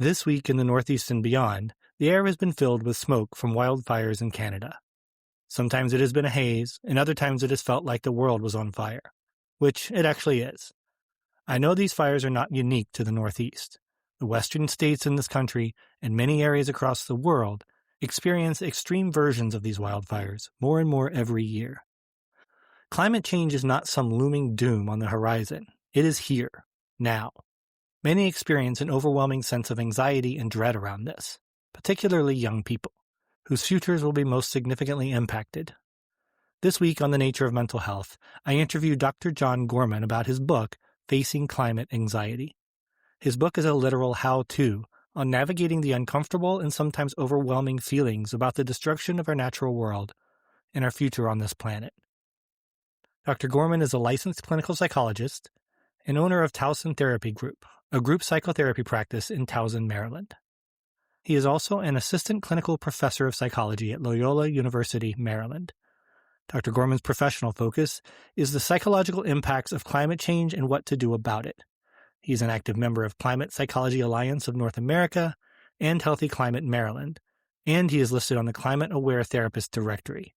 This week in the Northeast and beyond, the air has been filled with smoke from wildfires in Canada. Sometimes it has been a haze, and other times it has felt like the world was on fire, which it actually is. I know these fires are not unique to the Northeast. The western states in this country and many areas across the world experience extreme versions of these wildfires more and more every year. Climate change is not some looming doom on the horizon. It is here, now. Many experience an overwhelming sense of anxiety and dread around this, particularly young people, whose futures will be most significantly impacted. This week on The Nature of Mental Health, I interviewed Dr. Jon Gorman about his book, Facing Climate Anxiety. His book is a literal how-to on navigating the uncomfortable and sometimes overwhelming feelings about the destruction of our natural world and our future on this planet. Dr. Gorman is a licensed clinical psychologist and owner of Towson Therapy Group, a group psychotherapy practice in Towson, Maryland. He is also an assistant clinical professor of psychology at Loyola University, Maryland. Dr. Gorman's professional focus is the psychological impacts of climate change and what to do about it. He is an active member of Climate Psychology Alliance of North America and Healthy Climate Maryland, and he is listed on the Climate Aware Therapist Directory.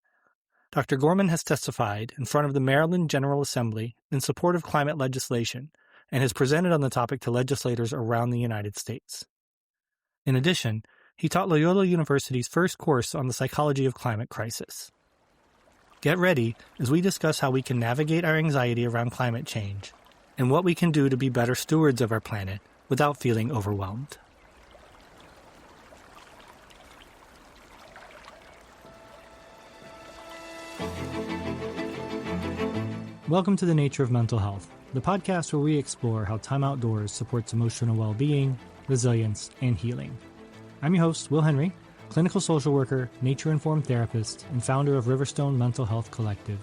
Dr. Gorman has testified in front of the Maryland General Assembly in support of climate legislation and has presented on the topic to legislators around the United States. In addition, he taught Loyola University's first course on the psychology of climate crisis. Get ready as we discuss how we can navigate our anxiety around climate change and what we can do to be better stewards of our planet without feeling overwhelmed. Welcome to The Nature of Mental Health, the podcast where we explore how time outdoors supports emotional well-being, resilience, and healing. I'm your host, Will Henry, clinical social worker, nature-informed therapist, and founder of Riverstone Mental Health Collective.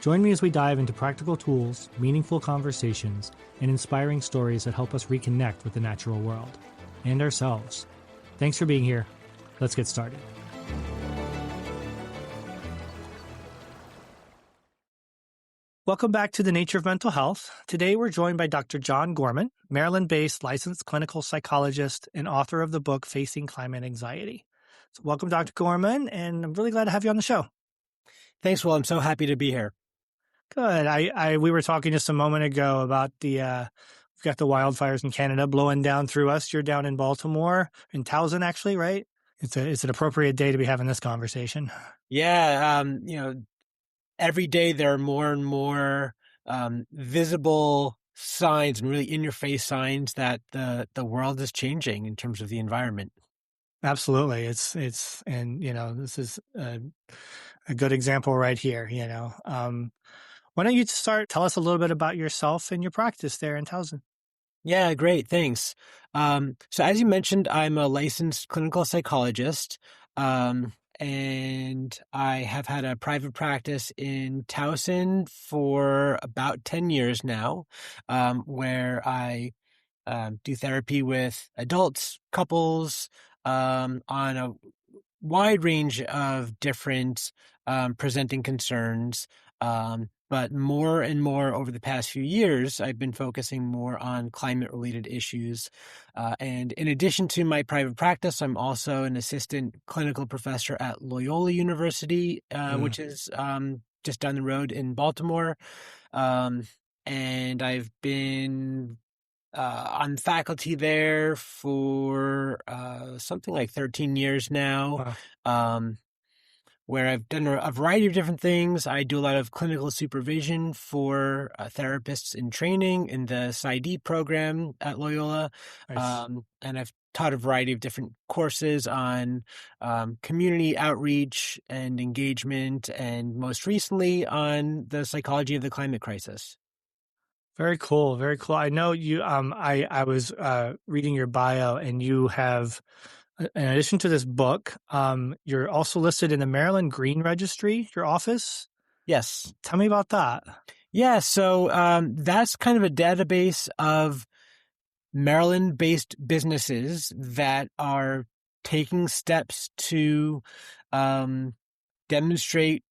Join me as we dive into practical tools, meaningful conversations, and inspiring stories that help us reconnect with the natural world and ourselves. Thanks for being here. Let's get started. Welcome back to The Nature of Mental Health. Today we're joined by Dr. Jon Gorman, Maryland-based licensed clinical psychologist and author of the book Facing Climate Anxiety. So welcome, Dr. Gorman, and I'm really glad to have you on the show. Thanks, Will. I'm so happy to be here. Good. We were talking just a moment ago about we've got the wildfires in Canada blowing down through us. You're down in Baltimore, in Towson, actually, right? It's an appropriate day to be having this conversation. Yeah. Every day there are more and more visible signs and really in-your-face signs that the world is changing in terms of the environment. Absolutely. It's this is a good example right here, Why don't you tell us a little bit about yourself and your practice there in Towson? Yeah, great. Thanks. So as you mentioned, I'm a licensed clinical psychologist, and I have had a private practice in Towson for about 10 years now, where I do therapy with adults, couples, on a wide range of different presenting concerns. But more and more over the past few years, I've been focusing more on climate-related issues. And in addition to my private practice, I'm also an assistant clinical professor at Loyola University, which is just down the road in Baltimore. And I've been on faculty there for something like 13 years now. Wow. Where I've done a variety of different things. I do a lot of clinical supervision for therapists in training in the PsyD program at Loyola. Nice. And I've taught a variety of different courses on community outreach and engagement, and most recently on the psychology of the climate crisis. Very cool. Very cool. I know you, I was reading your bio, and you have, in addition to this book, you're also listed in the Maryland Green Registry, your office. Yes. Tell me about that. Yeah. So that's kind of a database of Maryland-based businesses that are taking steps to demonstrate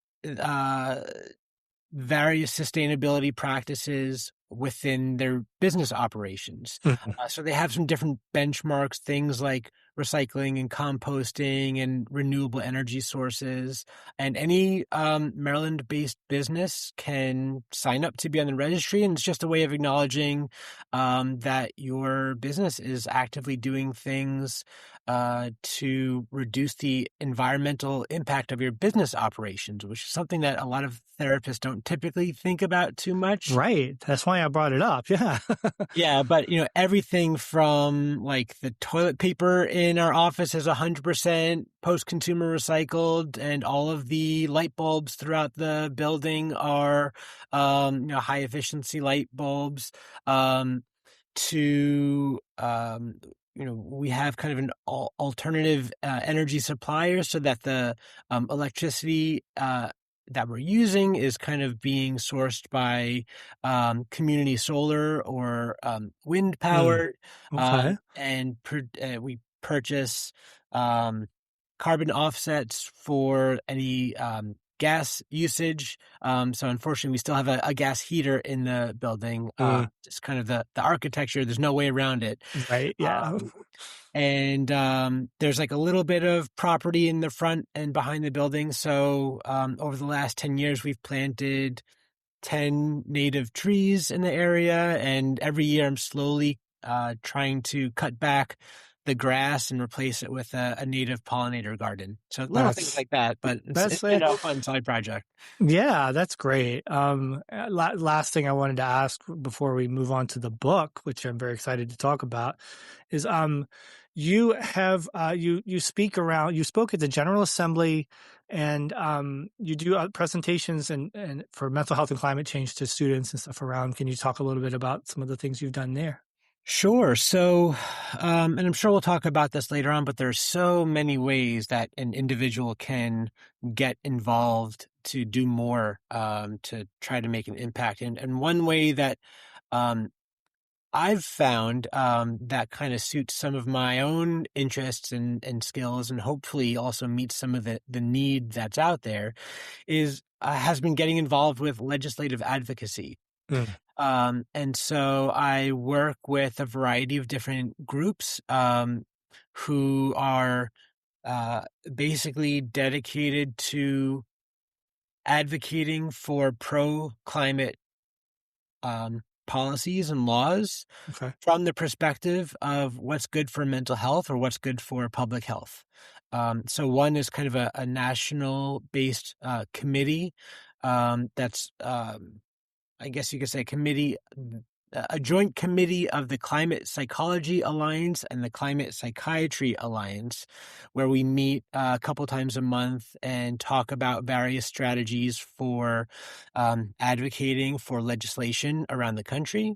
various sustainability practices within their business operations. Mhm. So they have some different benchmarks, things like recycling and composting and renewable energy sources. And any Maryland-based business can sign up to be on the registry, and it's just a way of acknowledging that your business is actively doing things to reduce the environmental impact of your business operations, which is something that a lot of therapists don't typically think about too much. Right. That's why I brought it up. Yeah. Yeah, but everything from like the toilet paper in our office is 100% post-consumer recycled, and all of the light bulbs throughout the building are, high efficiency light bulbs. Um, to we have kind of an alternative energy supplier, so that the electricity that we're using is kind of being sourced by community solar or wind Mm. power, Okay. and we purchase carbon offsets for any gas usage. So unfortunately, we still have a gas heater in the building. Mm. Just kind of the architecture. There's no way around it. Right. Yeah. Um, and there's like a little bit of property in the front and behind the building. So over the last 10 years, we've planted 10 native trees in the area. And every year I'm slowly trying to cut back the grass and replace it with a native pollinator garden. So little things That's like that, but it's that's been a fun side project. Yeah, that's great. Last thing I wanted to ask before we move on to the book, which I'm very excited to talk about, is you have you speak around. You spoke at the General Assembly, and you do presentations and for mental health and climate change to students and stuff around. Can you talk a little bit about some of the things you've done there? Sure. So, and I'm sure we'll talk about this later on, but there's so many ways that an individual can get involved to do more, to try to make an impact. And one way that um, I've found that kind of suits some of my own interests and skills, and hopefully also meets some of the need that's out there, is has been getting involved with legislative advocacy. Mm. And so I work with a variety of different groups who are basically dedicated to advocating for pro-climate policies and laws Okay. from the perspective of what's good for mental health or what's good for public health. So one is kind of a national-based committee that's I guess you could say a joint committee of the Climate Psychology Alliance and the Climate Psychiatry Alliance, where we meet a couple times a month and talk about various strategies for advocating for legislation around the country.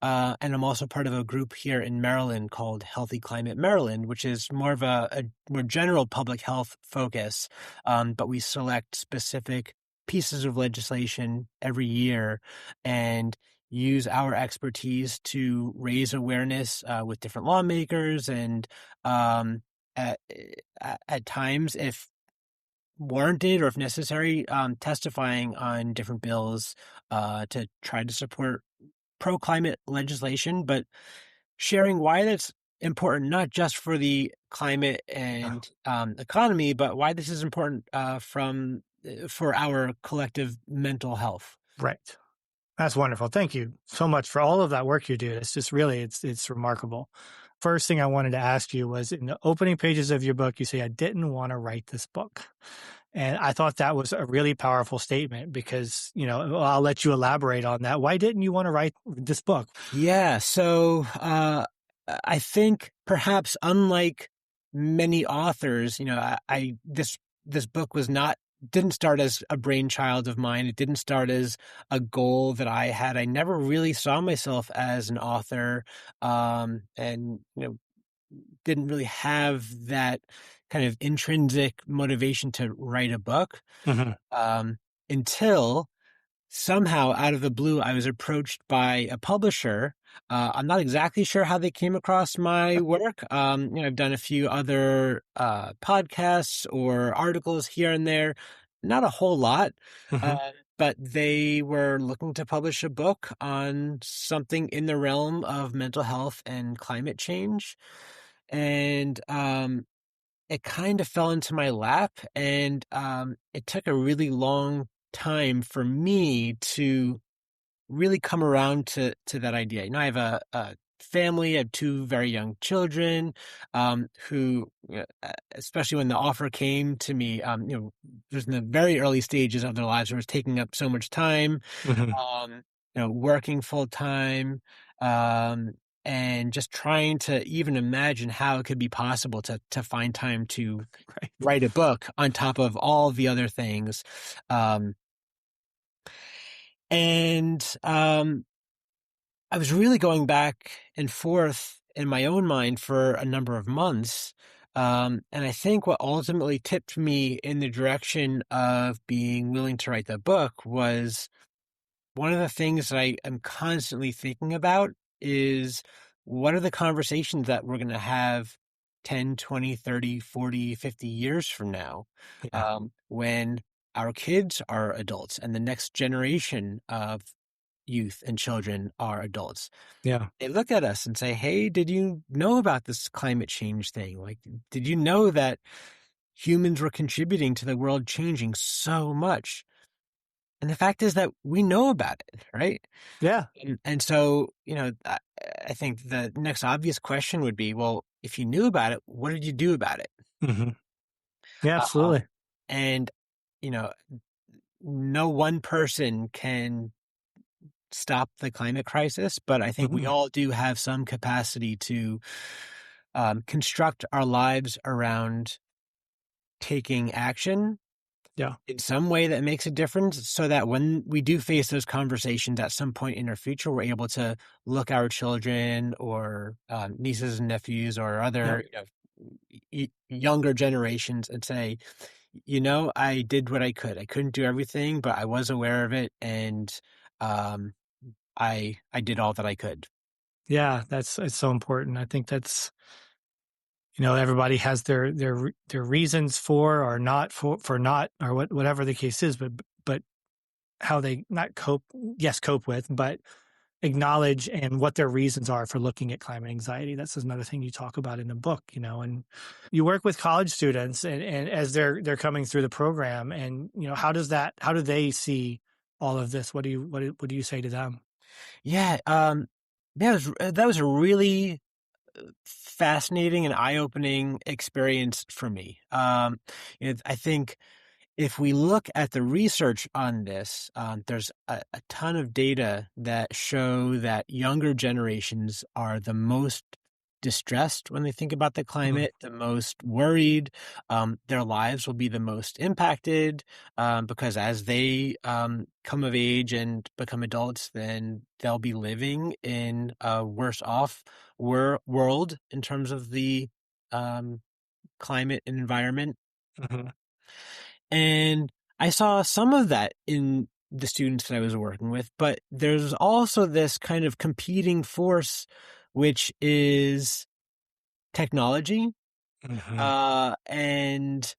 And I'm also part of a group here in Maryland called Healthy Climate Maryland, which is more of a more general public health focus, but we select specific pieces of legislation every year and use our expertise to raise awareness with different lawmakers, and at, at times, if warranted or if necessary, testifying on different bills to try to support pro-climate legislation, but sharing why that's important, not just for the climate Oh, and economy, but why this is important for our collective mental health. right. That's wonderful. Thank you so much for all of that work you do. It's just really, it's remarkable. First thing I wanted to ask you was in the opening pages of your book, you say, I didn't want to write this book. And I thought that was a really powerful statement because, well, I'll let you elaborate on that. Why didn't you want to write this book? Yeah, so I think perhaps unlike many authors, this book didn't start as a brainchild of mine. It didn't start as a goal that I had. I never really saw myself as an author, and didn't really have that kind of intrinsic motivation to write a book Hmm. until somehow out of the blue, I was approached by a publisher. I'm not exactly sure how they came across my work. I've done a few other podcasts or articles here and there, not a whole lot. Hmm. but they were looking to publish a book on something in the realm of mental health and climate change. And it kind of fell into my lap, and it took a really long time for me to really come around to that idea. I have a family. I have two very young children, who, especially when the offer came to me, was in the very early stages of their lives. It was taking up so much time, Hmm. um, working full time, um, and just trying to even imagine how it could be possible to find time to Right. write a book on top of all the other things. Um, and I was really going back and forth in my own mind for a number of months. And I think what ultimately tipped me in the direction of being willing to write the book was one of the things that I am constantly thinking about is what are the conversations that we're going to have 10, 20, 30, 40, 50 years from now, Yeah. when our kids are adults and the next generation of youth and children are adults. Yeah. They look at us and say, "Hey, did you know about this climate change thing? Like, did you know that humans were contributing to the world changing so much?" And the fact is that we know about it, right? Yeah. And so, I think the next obvious question would be, well, if you knew about it, what did you do about it? Hmm. Yeah, Um, absolutely. and, you know, no one person can stop the climate crisis, but I think we Hmm. all do have some capacity to construct our lives around taking action Yeah. in some way that makes a difference, so that when we do face those conversations at some point in our future, we're able to look our children or nieces and nephews or Yeah. other younger generations and say, I did what I could. I couldn't do everything, but I was aware of it, and um, I did all that I could. Yeah. It's so important. I think everybody has their reasons for or not for not or whatever the case is, but how they not cope, yes, cope with, but acknowledge and what their reasons are for looking at climate anxiety. That's another thing you talk about in the book, and you work with college students and as they're coming through the program, and how do they see all of this? What do you say to them? Yeah, that was a really fascinating and eye-opening experience for me. I think if we look at the research on this, there's a ton of data that show that younger generations are the most distressed when they think about the Mm, climate, the most worried. Their lives will be the most impacted, because as they come of age and become adults, then they'll be living in a worse off world in terms of the um, climate and environment. mhm. And I saw some of that in the students that I was working with, but there's also this kind of competing force, which is technology. Mhm. And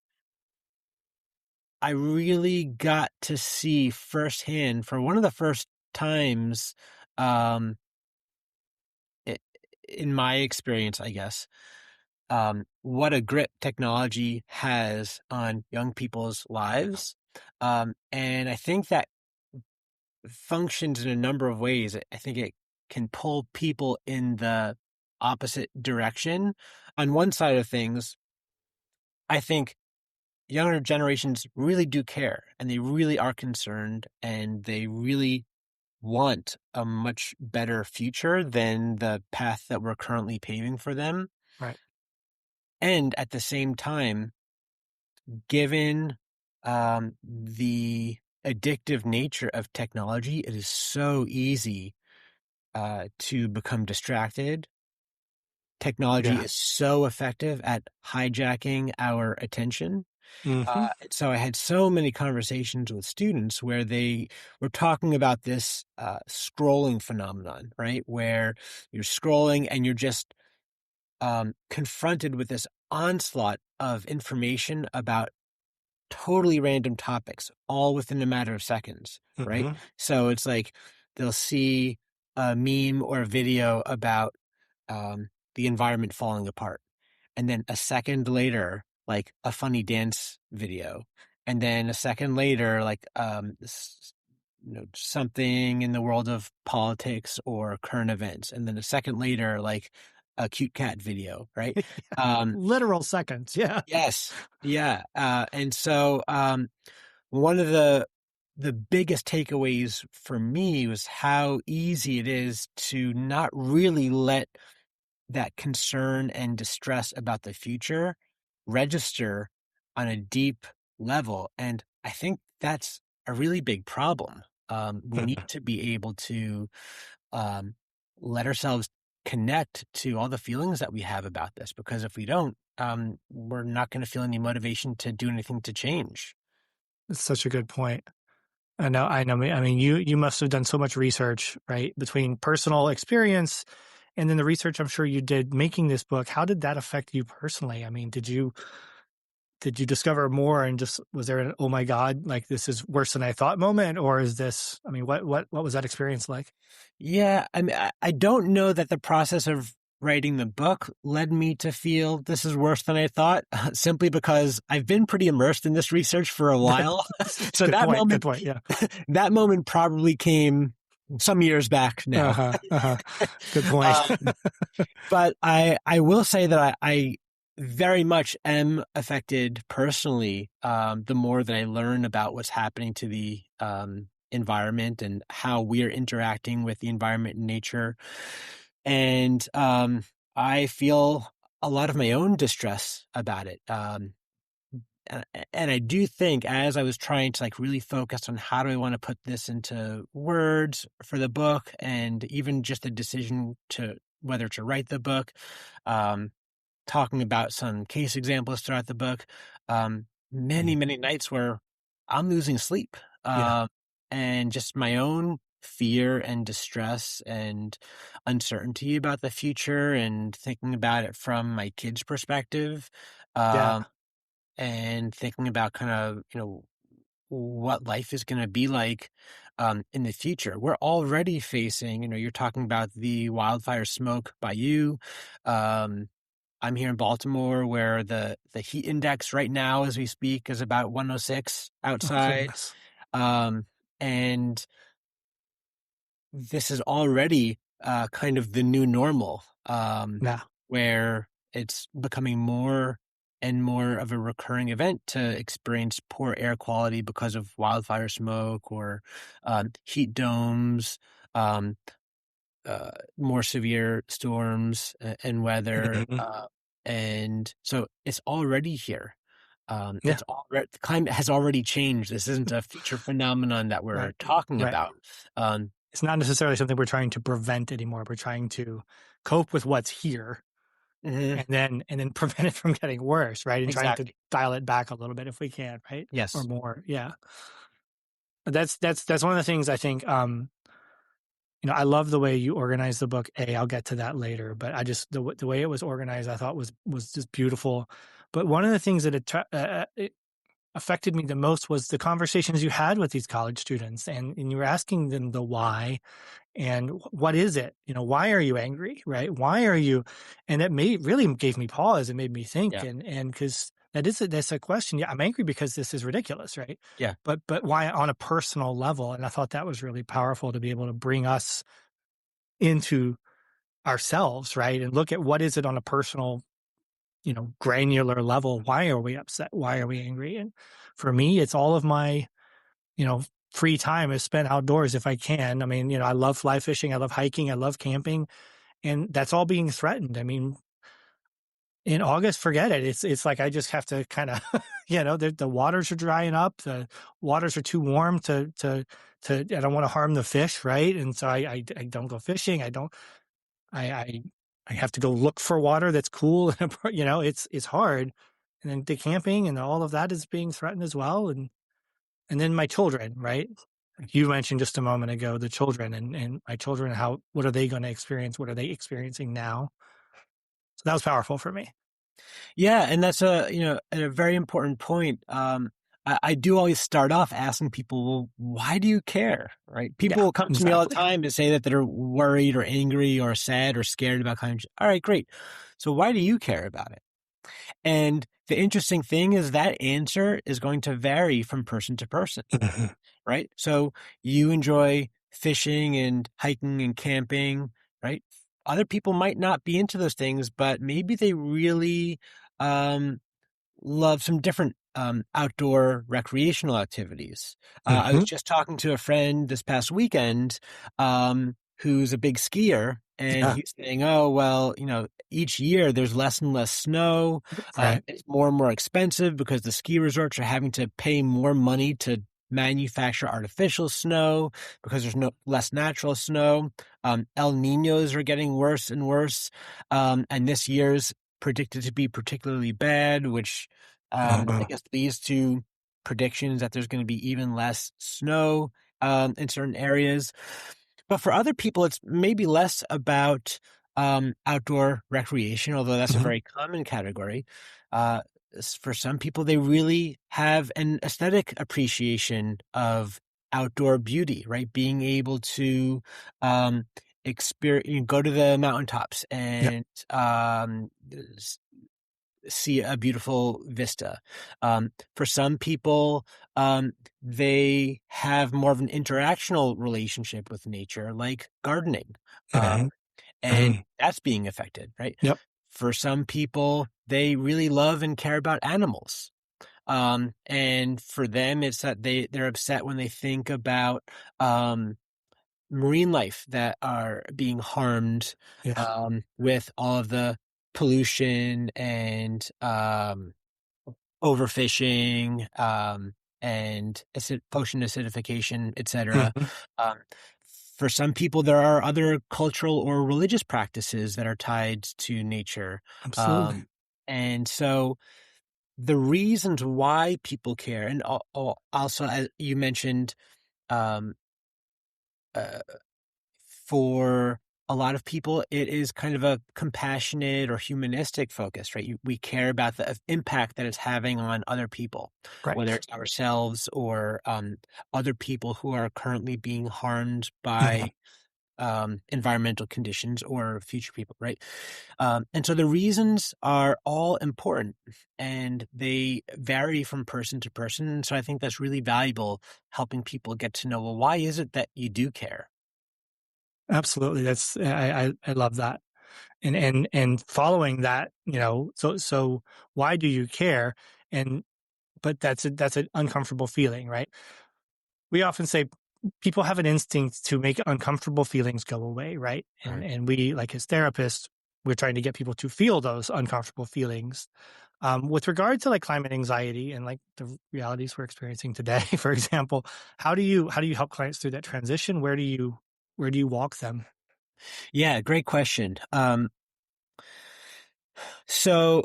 I really got to see firsthand for one of the first times, um, i- in my experience, I guess, what a grip technology has on young people's lives. And I think that functions in a number of ways. I think it can pull people in the opposite direction. On one side of things, I think younger generations really do care and they really are concerned and they really want a much better future than the path that we're currently paving for them. Right. And at the same time, given the addictive nature of technology, it is so easy to become distracted. Technology Yeah. is so effective at hijacking our attention. Hmm. So I had so many conversations with students where they were talking about this scrolling phenomenon, right? Where you're scrolling and you're just confronted with this onslaught of information about totally random topics, all within a matter of seconds, right? Hmm. So it's like they'll see a meme or a video about the environment falling apart. And then a second later, like a funny dance video. And then a second later, like something in the world of politics or current events. And then a second later, like a cute cat video, right? Um, Literal seconds. Yeah. yes. Yeah. And so one of the biggest takeaways for me was how easy it is to not really let that concern and distress about the future register on a deep level. And I think that's a really big problem. We need to be able to um, let ourselves connect to all the feelings that we have about this, because if we don't, we're not going to feel any motivation to do anything to change. It's such a good point. I know. I mean, you must have done so much research, right, between personal experience and then the research I'm sure you did making this book. How did that affect you personally? I mean, did you discover more and just was there an oh my god, like this is worse than I thought moment, or is this? I mean, what was that experience like? Yeah, I mean, I don't know that the process of writing the book led me to feel this is worse than I thought, simply because I've been pretty immersed in this research for a while. So Good that point. Good moment, point. Yeah. that moment probably came some years back Uh now. huh. Uh huh. Good point. Um, but I will say that I very much am affected personally, the more that I learn about what's happening to the environment and how we are interacting with the environment and nature. And I feel a lot of my own distress about it. And I do think as I was trying to like really focus on how do I want to put this into words for the book, and even just the decision to whether to write the book, um, talking about some case examples throughout the book, many, many nights where I'm losing sleep, Yeah. and just my own fear and distress and uncertainty about the future, and thinking about it from my kids' perspective. Yeah. Um, and thinking about kind of, what life is going to be like in the future. We're already facing, you're talking about the wildfire smoke by you. Um, I'm here in Baltimore where the heat index right now as we speak is about 106 Oh outside. goodness. Um, and this is already kind of the new normal, Yeah. where it's becoming more and more of a recurring event to experience poor air quality because of wildfire smoke or heat domes, um, more severe storms and weather. Hmm. And so it's already here. Yeah. The climate has already changed. This isn't a future phenomenon that we're Right. talking Right. about. Um, It's not necessarily something we're trying to prevent anymore. We're trying to cope with what's here mhm, and then prevent it from getting worse, right? And trying to exactly. dial it back a little bit if we can, right? Or Yes. more. Yeah. But that's one of the things I think I love the way you organize the book. I'll get to that later, but I just the way it was organized I thought was just beautiful. But one of the things that it affected me the most was the conversations you had with these college students, and you were asking them the why. And what is it? Why are you angry? Right? Why are you? And it really gave me pause. It made me think. Yeah. And because that's a question. Yeah, I'm angry because this is ridiculous, right? Yeah. But why on a personal level? And I thought that was really powerful to be able to bring us into ourselves, right? And look at what is it on a personal, granular level. Why are we upset? Why are we angry? And for me, it's all of my, you know, free time is spent outdoors if I can. I mean, I love fly fishing. I love hiking. I love camping. And that's all being threatened. I mean, in August, forget it. It's like I just have to kind of, the waters are drying up. The waters are too warm I don't want to harm the fish, right? And so I don't go fishing. I I have to go look for water that's cool. It's hard. And then the camping and all of that is being threatened as well. And then my children, right? Like you mentioned just a moment ago, the children and my children, what are they going to experience? What are they experiencing now? So that was powerful for me. Yeah. And that's a very important point. I do always start off asking people, well, why do you care? Right? Yeah, People come to me all the exactly. time to say that they're worried or angry or sad or scared about climate change. All right, great. So why do you care about it? And the interesting thing is that answer is going to vary from person to person, Mhm. right? So you enjoy fishing and hiking and camping, right? Other people might not be into those things, but maybe they really um, love some different outdoor recreational activities. I was Mhm. just talking to a friend this past weekend who's a big skier, and Yeah. he's saying, "Oh, well, each year there's less and less snow. Right. It's more and more expensive because the ski resorts are having to pay more money to manufacture artificial snow because there's no less natural snow. El Ninos are getting worse and worse, and this year's predicted to be particularly bad, which I Uh-uh. guess leads to predictions that there's going to be even less snow in certain areas. But for other people, it's maybe less about outdoor recreation, although that's a Mhm. very common category. Uh, for some people, they really have an aesthetic appreciation of outdoor beauty, right? Being able to experience, go to the mountaintops Yeah. and see a beautiful vista. For some people, they have more of an interactional relationship with nature, like gardening, Mhm. and Mhm. that's being affected, right? Yep. For some people, they really love and care about animals. And for them, it's that they're upset when they think about marine life that are being harmed Yeah. with all of the pollution and overfishing and ocean acidification, etc. Mhm. Um, for some people, there are other cultural or religious practices that are tied to nature. Absolutely. Um, and so the reasons why people care, and also, as you mentioned, um, uh, for a lot of people, it is kind of a compassionate or humanistic focus, right? We care about the impact that it's having on other people, whether Right. it's ourselves or other people who are currently being harmed Mhm. by environmental conditions or future people, right? And so the reasons are all important and they vary from person to person. And so I think that's really valuable, helping people get to know, well, why is it that you do care? Absolutely. That's I love that. And following that, so why do you care? And but that's an uncomfortable feeling, right? We often say people have an instinct to make uncomfortable feelings go away, right? And Right. and we, like as therapists, we're trying to get people to feel those uncomfortable feelings. With regard to like climate anxiety and like the realities we're experiencing today, for example, how do you help clients through that transition? Where do you walk them? Yeah, great question. So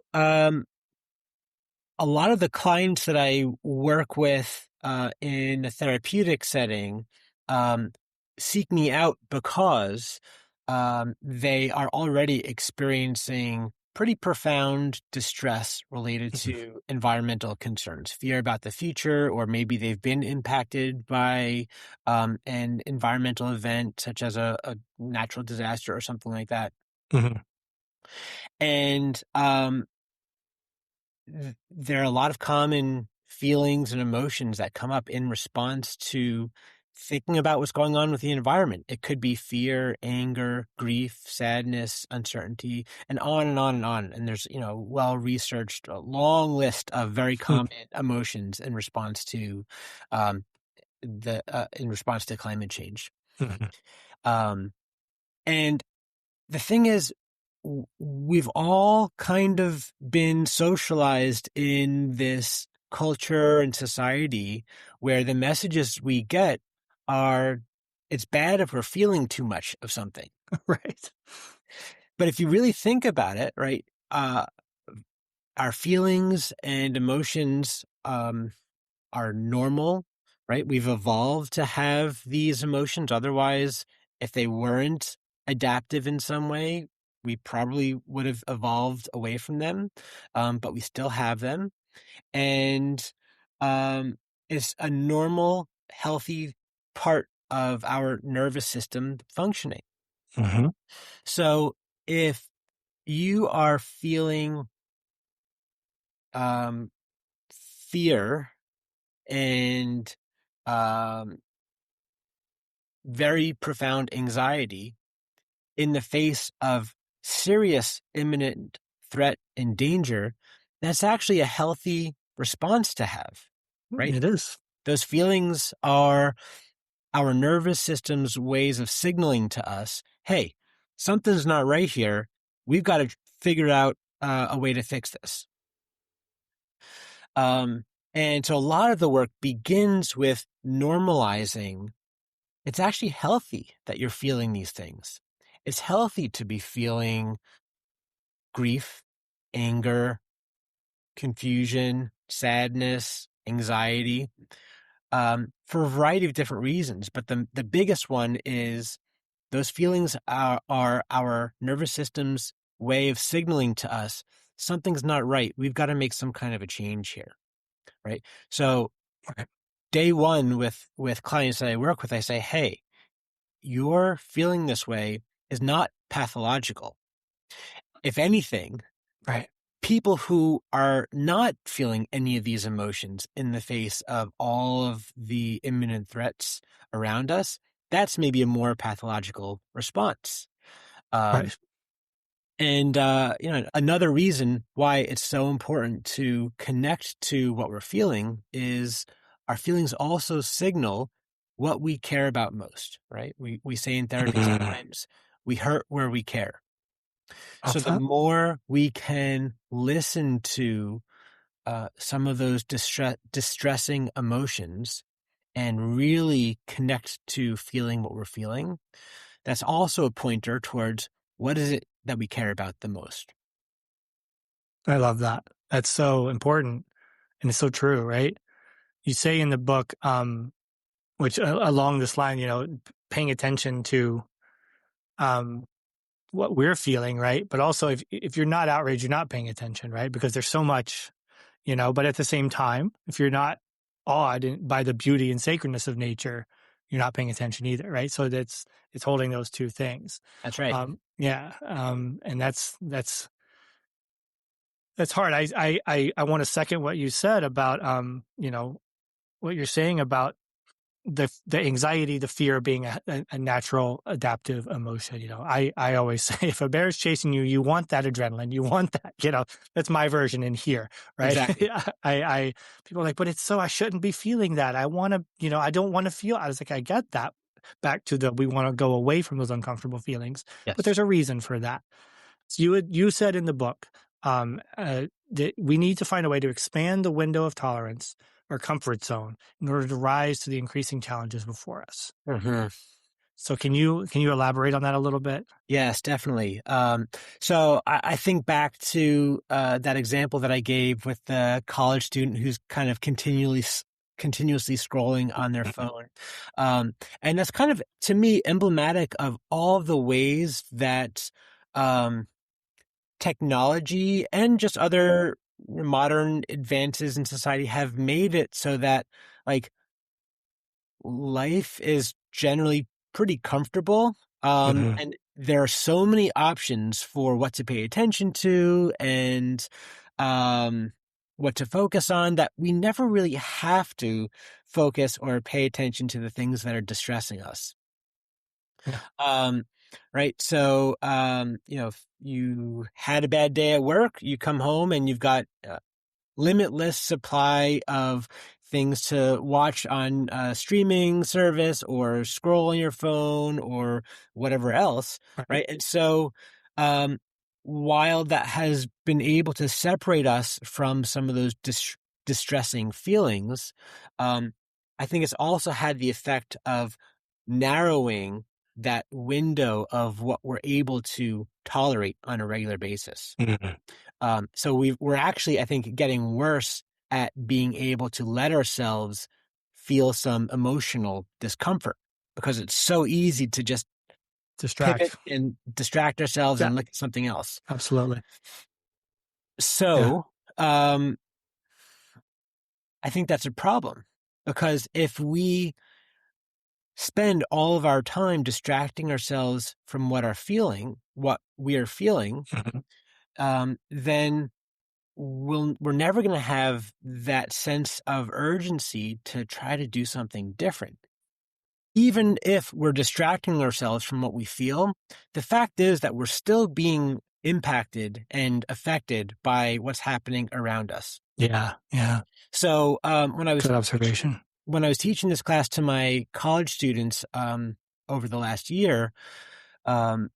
a lot of the clients that I work with in a therapeutic setting um, seek me out because they are already experiencing pretty profound distress related Mhm. to environmental concerns, fear about the future, or maybe they've been impacted by an environmental event such as a natural disaster or something like that. Mhm. And there are a lot of common feelings and emotions that come up in response to thinking about what's going on with the environment. It could be fear, anger, grief, sadness, uncertainty, and on and on and on. And there's, well researched, a long list of very common emotions um, in response to climate change. Mhm. Um, and the thing is, we've all kind of been socialized in this culture and society where the messages we get are it's bad if we're feeling too much of something. Right. But if you really think about it, right, our feelings and emotions are normal, right? We've evolved to have these emotions. Otherwise, if they weren't adaptive in some way, we probably would have evolved away from them. But we still have them. And um, is a normal, healthy part of our nervous system functioning. Hmm. So if you are feeling um, fear and um, very profound anxiety in the face of serious imminent threat and danger, that's actually a healthy response to have, right? It is. Those feelings are our nervous system's ways of signaling to us, hey, something's not right here. We've got to figure out a way to fix this. Um, and so a lot of the work begins with normalizing. It's actually healthy that you're feeling these things. It's healthy to be feeling grief, anger, confusion, sadness, anxiety, for a variety of different reasons. But the biggest one is those feelings are our nervous system's way of signaling to us something's not right. We've got to make some kind of a change here, right? So Right. day one with clients that I work with, I say, hey, your feeling this way is not pathological. If anything, Right. people who are not feeling any of these emotions in the face of all of the imminent threats around us, that's maybe a more pathological response. Um, Right. and another reason why it's so important to connect to what we're feeling is our feelings also signal what we care about most, right? We say in therapy Mm. sometimes, we hurt where we care. So What's the that? more we can listen to some of those distressing emotions and really connect to feeling what we're feeling, that's also a pointer towards what is it that we care about the most. I love that. That's so important, and it's so true, right? You say in the book, which along this line, paying attention to um, what we're feeling, right? But also, if you're not outraged, you're not paying attention, right? Because there's so much, But at the same time, if you're not by the beauty and sacredness of nature, you're not paying attention either, right? So it's holding those two things. That's right. Yeah, and that's hard. I want to second what you said about what you're saying about the anxiety, the fear being a natural adaptive emotion. I always say if a bear is chasing you, you want that adrenaline, you want that. That's my version in here, right? Exactly. I people are like, but I shouldn't be feeling that. I want to, I don't want to feel. I was like, I get that. Back to we want to go away from those uncomfortable feelings, but Yes. there's a reason for that. So you said in the book that we need to find a way to expand the window of tolerance or comfort zone in order to rise to the increasing challenges before us. Mhm. So can you elaborate on that a little bit? Yes, definitely. So I think back to that example that I gave with the college student who's kind of continuously scrolling on their phone, and that's kind of to me emblematic of all the ways that um, technology and just other modern advances in society have made it so that like life is generally pretty comfortable. Mhm. And there are so many options for what to pay attention to and um, what to focus on that we never really have to focus or pay attention to the things that are distressing us. Yeah. Um, right. So, if you had a bad day at work, you come home and you've got limitless supply of things to watch on a streaming service or scroll on your phone or whatever else, Right. right? And so, um, while that has been able to separate us from some of those distressing feelings, um, I think it's also had the effect of narrowing that window of what we're able to tolerate on a regular basis. Mhm. So we're actually, I think, getting worse at being able to let ourselves feel some emotional discomfort because it's so easy to just pivot Distract. and distract ourselves Yeah. and look at something else. Absolutely. Yeah. So, um, I think that's a problem, because if we spend all of our time distracting ourselves from what we are feeling, Mhm. then we're never going to have that sense of urgency to try to do something different. Even if we're distracting ourselves from what we feel, the fact is that we're still being impacted and affected by what's happening around us. Yeah, yeah. So Good observation. when I was teaching this class to my college students over the last year, um,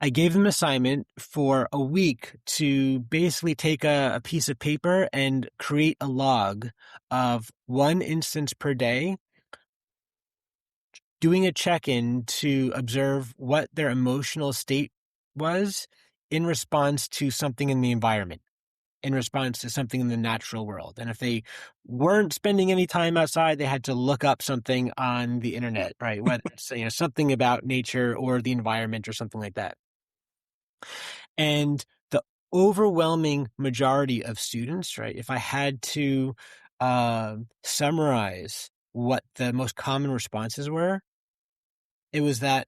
I gave them an assignment for a week to basically take a piece of paper and create a log of one instance per day, doing a check-in to observe what their emotional state was in response to something in the environment, in response to something in the natural world. And if they weren't spending any time outside, they had to look up something on the internet, right? Whether it's, something about nature or the environment or something like that. And the overwhelming majority of students, right, if I had to summarize what the most common responses were, it was that,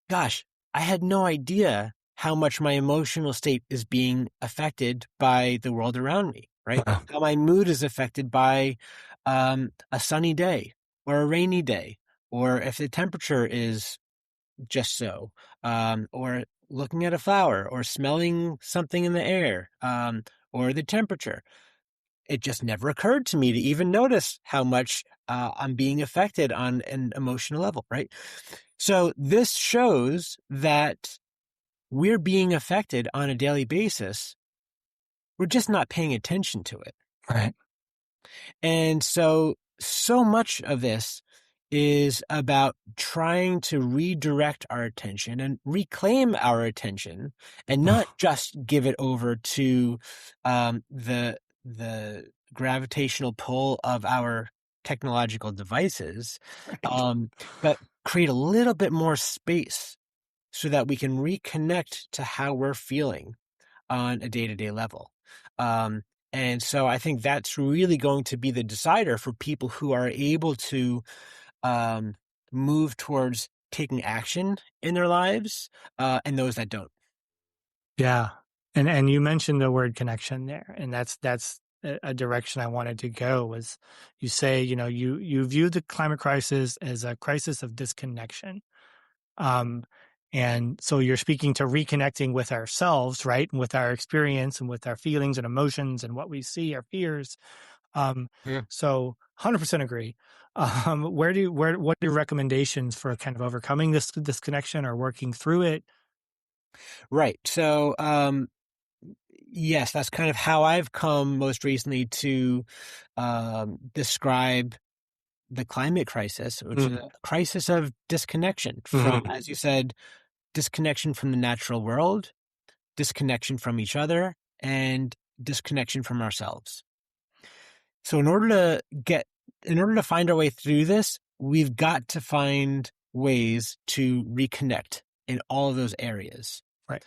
gosh, I had no idea how much my emotional state is being affected by the world around me, right? Wow. How my mood is affected by a sunny day or a rainy day, or if the temperature is just so, or looking at a flower or smelling something in the air, or the temperature. It just never occurred to me to even notice how much I'm being affected on an emotional level, right? So this shows that we're being affected on a daily basis. We're just not paying attention to it. Right. And so much of this is about trying to redirect our attention and reclaim our attention, and not just give it over to the gravitational pull of our technological devices, Right. but create a little bit more space so that we can reconnect to how we're feeling on a day-to-day level. Um, and so I think that's really going to be the decider for people who are able to um, move towards taking action in their lives, and those that don't. Yeah. And you mentioned the word connection there, and that's a direction I wanted to go. Was you say, you view the climate crisis as a crisis of disconnection. Um, and so you're speaking to reconnecting with ourselves, right? And with our experience and with our feelings and emotions and what we see, our fears. Um, Yeah. so 100% agree. What are your recommendations for kind of overcoming this disconnection or working through it? Right. So, yes, that's kind of how I've come most recently to describe the climate crisis, which is Mm. a crisis of disconnection from, Mhm. as you said, disconnection from the natural world, disconnection from each other, and disconnection from ourselves. So in order to find our way through this, we've got to find ways to reconnect in all of those areas. Right.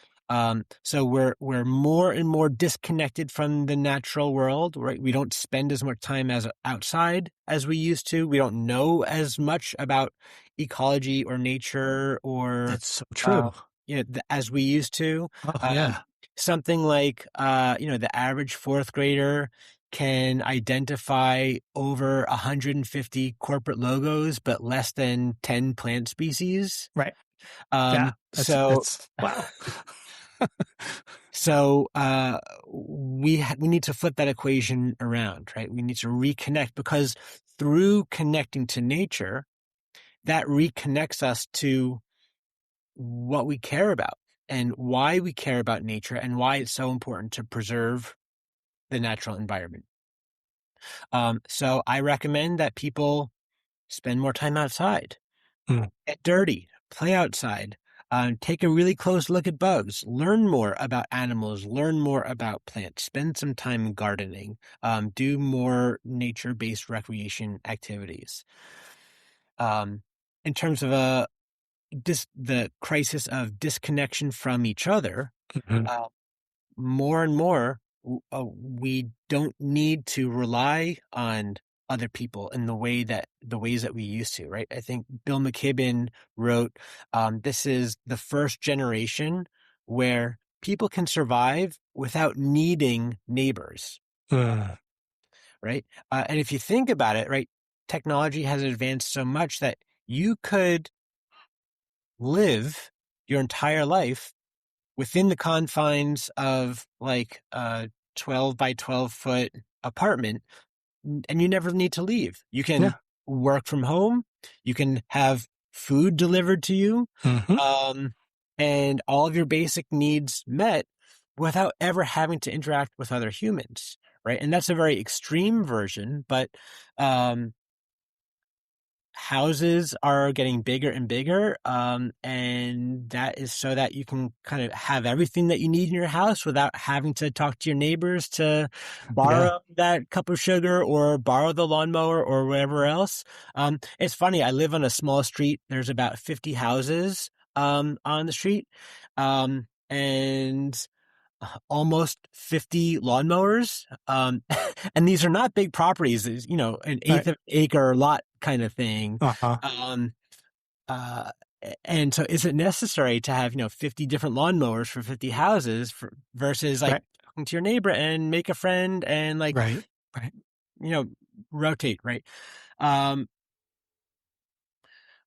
So we're more and more disconnected from the natural world, right? We don't spend as much time as outside as we used to. We don't know as much about ecology or nature or That's so uh, true. as we used to. Oh, Um, yeah. Something like the average fourth grader can identify over 150 corporate logos, but less than 10 plant species. Right. Yeah. Um, so That's wow. So we need to flip that equation around, right? We need to reconnect, because through connecting to nature, that reconnects us to what we care about and why we care about nature and why it's so important to preserve the natural environment. So I recommend that people spend more time outside, Mm. get dirty, play outside, take a really close look at bugs, learn more about animals, learn more about plants, spend some time gardening, do more nature-based recreation activities. Um, in terms of the crisis of disconnection from each other, Mhm. uh, more and more we don't need to rely on other people in the ways that we used to, right? I think Bill McKibben wrote, this is the first generation where people can survive without needing neighbors, Mm. right? And if you think about it, right, technology has advanced so much that you could live your entire life within the confines of like a 12 by 12-foot apartment, and you never need to leave. You can Yeah. work from home. You can have food delivered to you, Hmm. um, and all of your basic needs met without ever having to interact with other humans, right? And that's a very extreme version, but um, houses are getting bigger and bigger, and that is so that you can kind of have everything that you need in your house without having to talk to your neighbors to Yeah. borrow that cup of sugar or borrow the lawnmower or whatever else. It's funny. I live on a small street. There's about 50 houses on the street, and almost 50 lawnmowers. And these are not big properties. It's, an eighth Right. of an acre lot kind of thing. Uh-huh. Um, uh, and so is it necessary to have, 50 different lawnmowers for 50 houses versus like Right. talking to your neighbor and make a friend and like, Right. Right. you know, rotate, right? Um,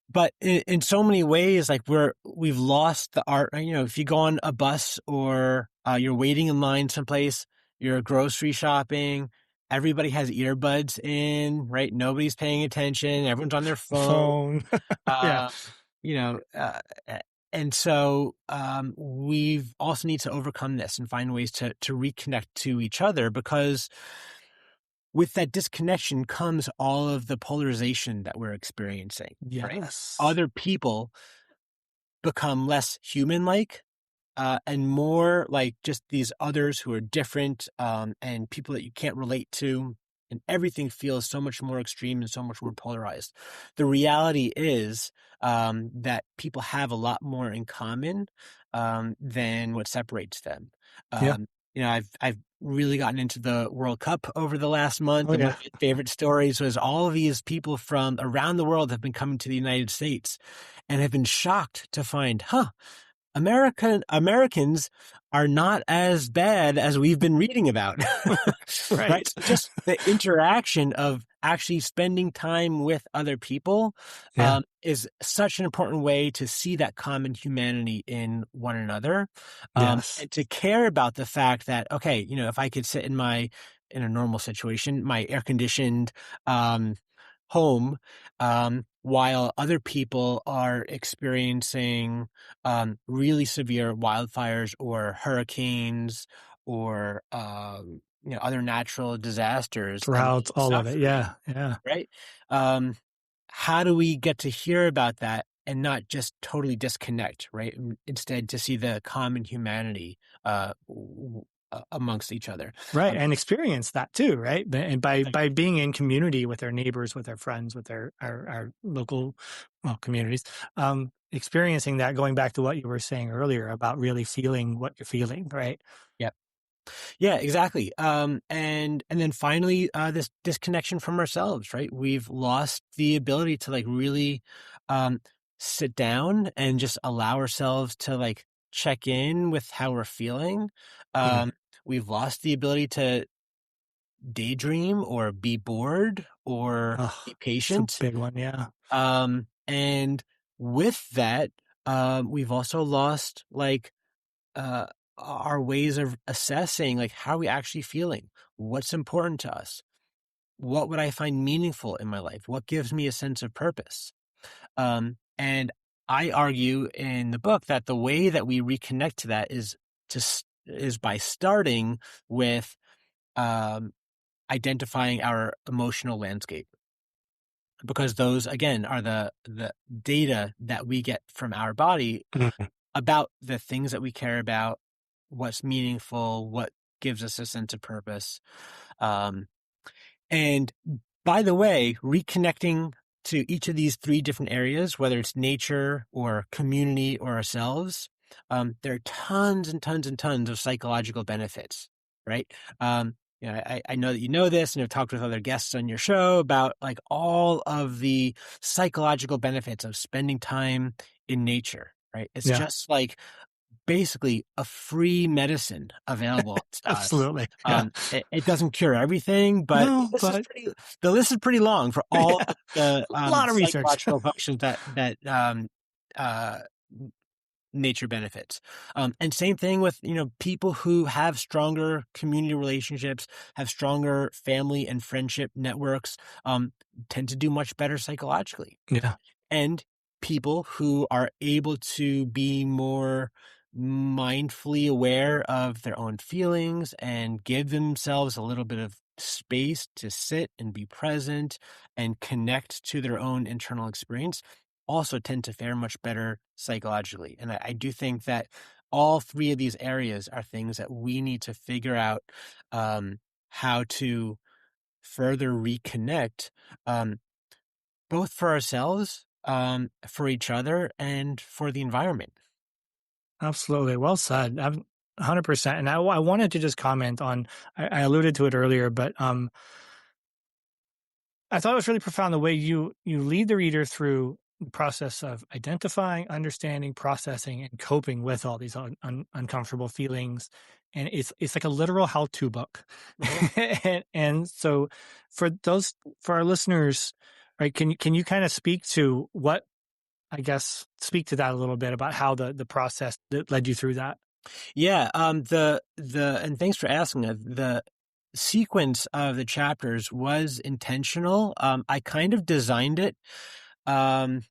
but in so many ways, like we've lost the art. If you go on a bus or you're waiting in line someplace, you're grocery shopping, everybody has earbuds in, right? Nobody's paying attention. Everyone's on their phone. Phone. Yeah. Uh, you know, uh, and so we've also need to overcome this and find ways to reconnect to each other, because with that disconnection comes all of the polarization that we're experiencing, right? Yes. Other people become less human-like, and more like just these others who are different, and people that you can't relate to, and everything feels so much more extreme and so much more polarized. The reality is that people have a lot more in common than what separates them. Yeah. I've really gotten into the World Cup over the last month, Oh, and one yeah. of my favorite stories was all of these people from around the world have been coming to the United States and have been shocked to find, Americans are not as bad as we've been reading about, right? Right. So just the interaction of actually spending time with other people Yeah. is such an important way to see that common humanity in one another, Yes. and to care about the fact that, okay, if I could sit in a normal situation, my air conditioned home, while other people are experiencing really severe wildfires or hurricanes or other natural disasters, and Droughts, all of it. suffering, Yeah. Yeah. right? Um, how do we get to hear about that and not just totally disconnect, right? Instead, to see the common humanity amongst each other. Right. Um, And experience that too, right? And by like, by being in community with our neighbors, with our friends, with our local, well, communities, experiencing that, going back to what you were saying earlier about really feeling what you're feeling, right? yeah. Yeah, exactly. And then finally, this disconnection from ourselves, right? We've lost the ability to like really um, sit down and just allow ourselves to like check in with how we're feeling. Mm. We've lost the ability to daydream or be bored or Oh, be it's a patient. big one. Yeah. And with that, we've also lost like uh, our ways of assessing, like, how are we actually feeling? What's important to us? What would I find meaningful in my life? What gives me a sense of purpose? And I argue in the book that the way that we reconnect to that is by starting with um, identifying our emotional landscape, because those again are the data that we get from our body Mhm. about the things that we care about, what's meaningful, what gives us a sense of purpose. Um, and by the way, reconnecting to each of these three different areas, whether it's nature or community or ourselves, there are tons and tons and tons of psychological benefits, right? I know that you know this and have talked with other guests on your show about like all of the psychological benefits of spending time in nature, right? It's Yeah, just like basically a free medicine available to us. absolutely. Yeah. It doesn't cure everything, but No, but the list is pretty long for all yeah, the a lot of research. psychological functions that uh, nature benefits. And same thing with, people who have stronger community relationships, have stronger family and friendship networks, tend to do much better psychologically. Yeah. And people who are able to be more mindfully aware of their own feelings and give themselves a little bit of space to sit and be present and connect to their own internal experience also tend to fare much better psychologically. And I do think that all three of these areas are things that we need to figure out how to further reconnect, um, both for ourselves, for each other, and for the environment. Absolutely. Well said. 100%. And I wanted to just comment on, I alluded to it earlier, but I thought it was really profound the way you lead the reader through the process of identifying, understanding, processing, and coping with all these uncomfortable feelings. And it's like a literal how-to book. Mhm. And so for our listeners, right, can you kind of speak to what, I guess, speak to that a little bit about how the process that led you through that? Yeah, and thanks for asking. The sequence of the chapters was intentional. I kind of designed it um,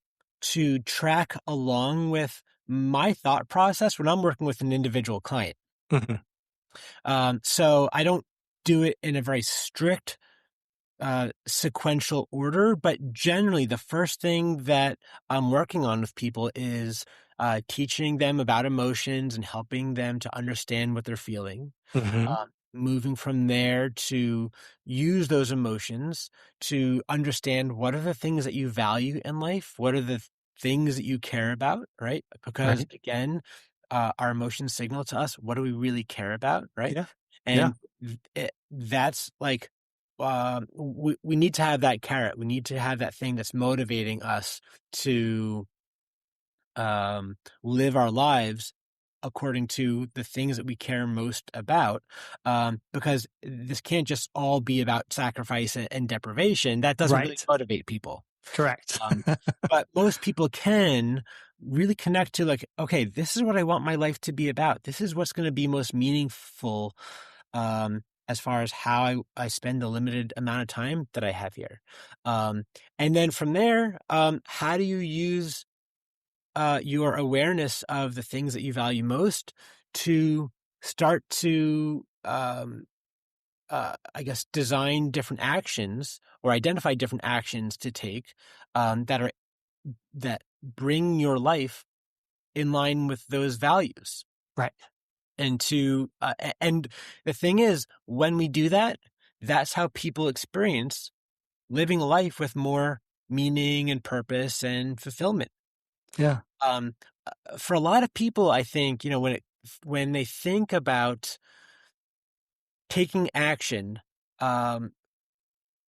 to track along with my thought process when I'm working with an individual client. Mhm. So I don't do it in a very strict sequential order, but generally the first thing that I'm working on with people is teaching them about emotions and helping them to understand what they're feeling. Mhm. Moving from there to use those emotions to understand what are the things that you value in life, what are the things that you care about, right? Because Right. again, our emotions signal to us what do we really care about, right? Yeah. Yeah. And that's like we need to have that carrot. We need to have that thing that's motivating us to live our lives according to the things that we care most about, because this can't just all be about sacrifice and deprivation. That doesn't really Right. motivate people. Correct. Um, but most people can really connect to like, okay, this is what I want my life to be about. This is what's going to be most meaningful, as far as how I spend the limited amount of time that I have here. And then from there, how do you use your awareness of the things that you value most to start to, I guess, design different actions or identify different actions to take that bring your life in line with those values. Right. And the thing is, when we do that, that's how people experience living a life with more meaning and purpose and fulfillment. Yeah. Um, for a lot of people, I think, when they think about taking action, um,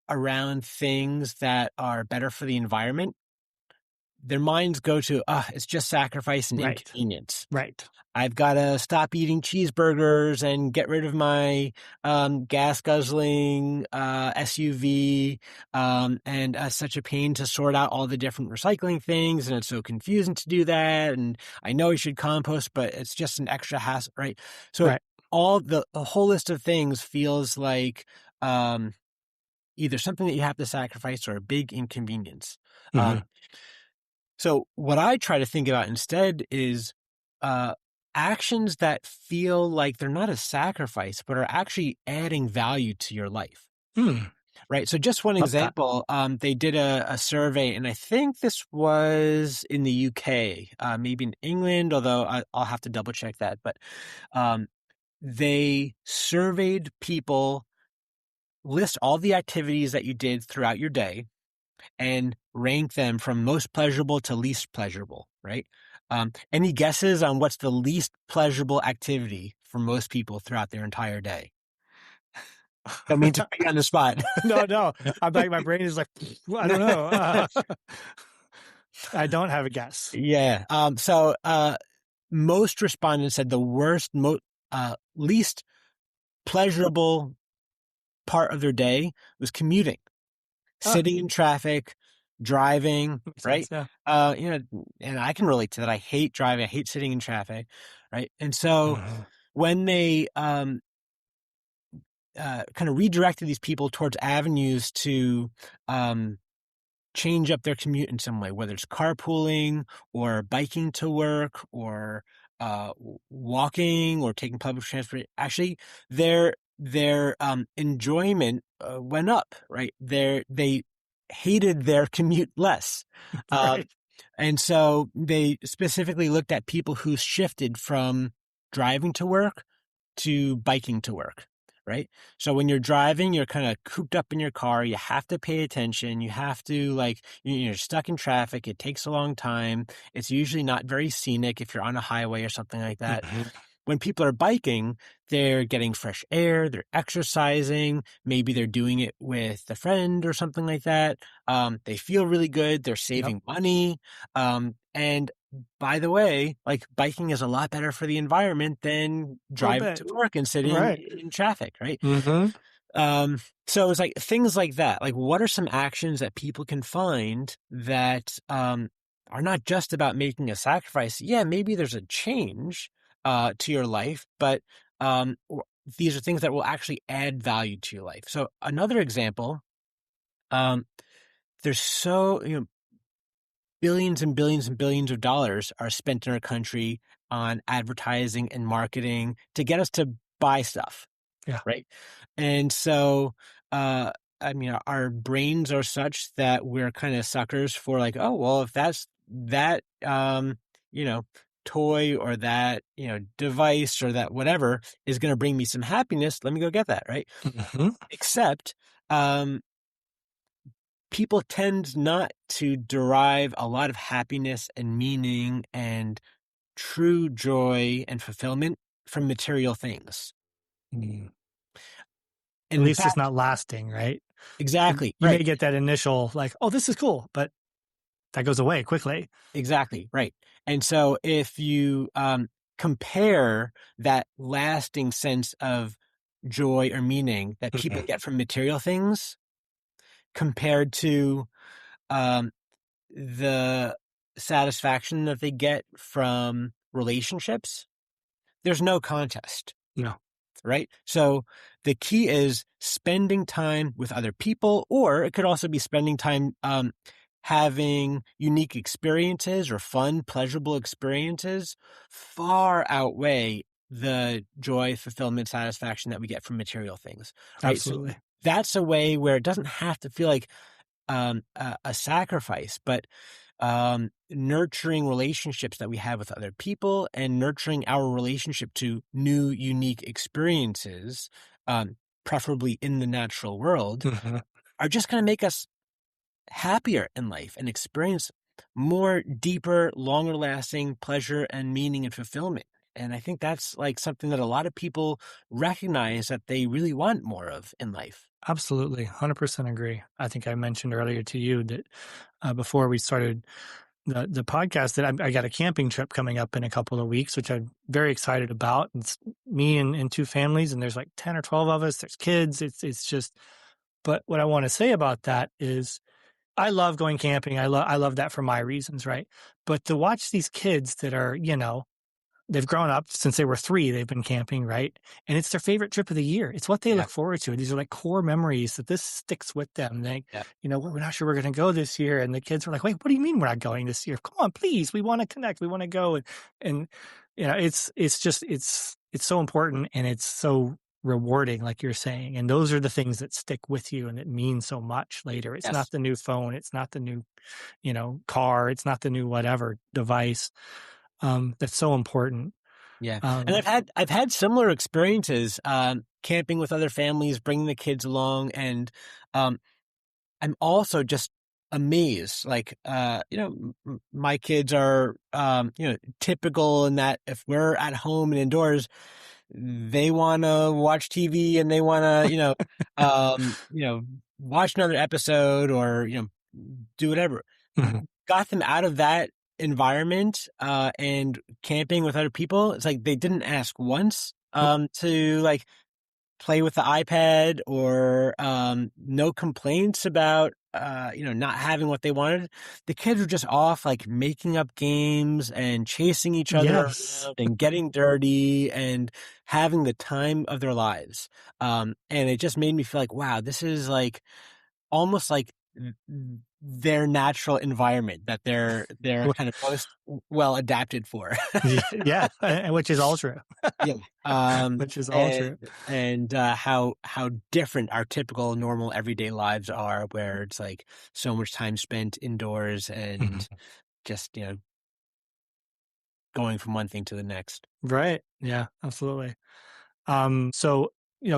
around things that are better for the environment, their minds go to, it's just sacrifice and Right. inconvenience. Right. I've got to stop eating cheeseburgers and get rid of my gas guzzling SUV, and such a pain to sort out all the different recycling things, and it's so confusing to do that. And I know you should compost, but it's just an extra hassle, right? So Right. all the whole list of things feels like um, either something that you have to sacrifice or a big inconvenience. Mhm. Um, so what I try to think about instead is uh, actions that feel like they're not a sacrifice, but are actually adding value to your life. Hmm. Right. So just one Love that. example, they did a survey, and I think this was in the UK, maybe in England, although I'll have to double check that. But um, they surveyed people, list all the activities that you did throughout your day, and rank them from most pleasurable to least pleasurable, right? Any guesses on what's the least pleasurable activity for most people throughout their entire day? Don't mean to put you on the spot. No, no. I'm like, my brain is like, I don't know. I don't have a guess. Yeah. Most respondents said the least pleasurable part of their day was commuting, Ah, sitting in traffic, driving, makes sense. right? Yeah. And I can relate to that. I hate driving. I hate sitting in traffic, right? And so Mhm. when they kind of redirected these people towards avenues to um, change up their commute in some way, whether it's carpooling or biking to work or walking or taking public transport. Actually, their enjoyment went up. Right, they hated their commute less. Um, Right. and so they specifically looked at people who shifted from driving to work to biking to work, right? So when you're driving, you're kind of cooped up in your car. You have to pay attention. You have to you're stuck in traffic. It takes a long time. It's usually not very scenic if you're on a highway or something like that. Mhm. When people are biking, they're getting fresh air, they're exercising, maybe they're doing it with a friend or something like that. They feel really good, they're Yep. saving money. And by the way, like biking is a lot better for the environment than A little driving to bit. work and sitting Right. in traffic, right? Mm-hmm. So it's like things like that. Like, what are some actions that people can find that are not just about making a sacrifice? Yeah, maybe there's a change to your life, but these are things that will actually add value to your life. So another example, um, there's billions and billions and billions of dollars are spent in our country on advertising and marketing to get us to buy stuff, Yeah. right? And so, uh, I mean, our brains are such that we're kind of suckers for like, oh, well, if that's that, you know, toy or that, device or that whatever is going to bring me some happiness, let me go get that, right? Mm-hmm. Except, um, people tend not to derive a lot of happiness and meaning and true joy and fulfillment from material things. Mm. At In least it's fact, not lasting, right? exactly, You may right. get that initial, like, oh, this is cool, but that goes away quickly. Exactly, right. And so if you compare that lasting sense of joy or meaning that people Mhm. get from material things compared to um, the satisfaction that they get from relationships, there's no contest. No. Right? So the key is spending time with other people, or it could also be spending time having unique experiences or fun, pleasurable experiences far outweigh the joy, fulfillment, satisfaction that we get from material things. Right? So Absolutely. that's a way where it doesn't have to feel like a sacrifice, but nurturing relationships that we have with other people and nurturing our relationship to new, unique experiences, preferably in the natural world, Mhm. are just going to make us happier in life and experience more deeper, longer lasting pleasure and meaning and fulfillment. And I think that's like something that a lot of people recognize that they really want more of in life. Absolutely. 100% agree. I think I mentioned earlier to you that before we started the podcast that I got a camping trip coming up in a couple of weeks, which I'm very excited about. It's me and two families, and there's like 10 or 12 of us. There's kids. It's just, but what I want to say about that is I love going camping. I love that for my reasons, right? But to watch these kids that are, they've grown up since they were 3, they've been camping, right? And it's their favorite trip of the year. It's what they Yeah. look forward to. These are like core memories that this sticks with them. They, Yeah. we're not sure we're going to go this year. And the kids are like, wait, what do you mean we're not going this year? Come on, please. We want to connect. We want to go. And it's so important and it's so rewarding, like you're saying. And those are the things that stick with you and that mean so much later. It's not Yes. the new phone. It's not the new, car. It's not the new whatever device. That's so important. Yeah. And Um, I've had similar experiences, camping with other families, bringing the kids along. And, I'm also just amazed. Like, my kids are, typical in that if we're at home and indoors, they want to watch TV and they want to, watch another episode or, do whatever. Mhm. Got them out of that environment, and camping with other people. It's like they didn't ask once, Nope. to like play with the iPad or no complaints about not having what they wanted. The kids were just off like making up games and chasing each other Yes. around and getting dirty and having the time of their lives. And it just made me feel like, wow, this is like almost like their natural environment that they're kind of most well adapted for. Yeah, and which is all true. Yeah. Which is all And true. how different our typical normal everyday lives are, where it's like so much time spent indoors and Mhm. just, going from one thing to the next. Right. Yeah, absolutely. So,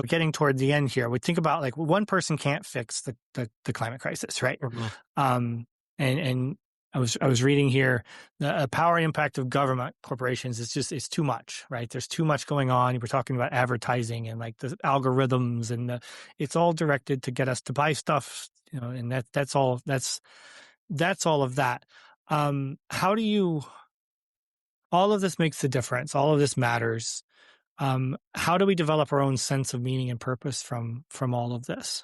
getting toward the end here, we think about like one person can't fix the climate crisis, right? Mhm. Um, and I was reading here the power and impact of government corporations is just it's too much, right? There's too much going on. We're talking about advertising and like the algorithms and it's all directed to get us to buy stuff, and that's all of that. How do you? All of this makes a difference. All of this matters. How do we develop our own sense of meaning and purpose from all of this?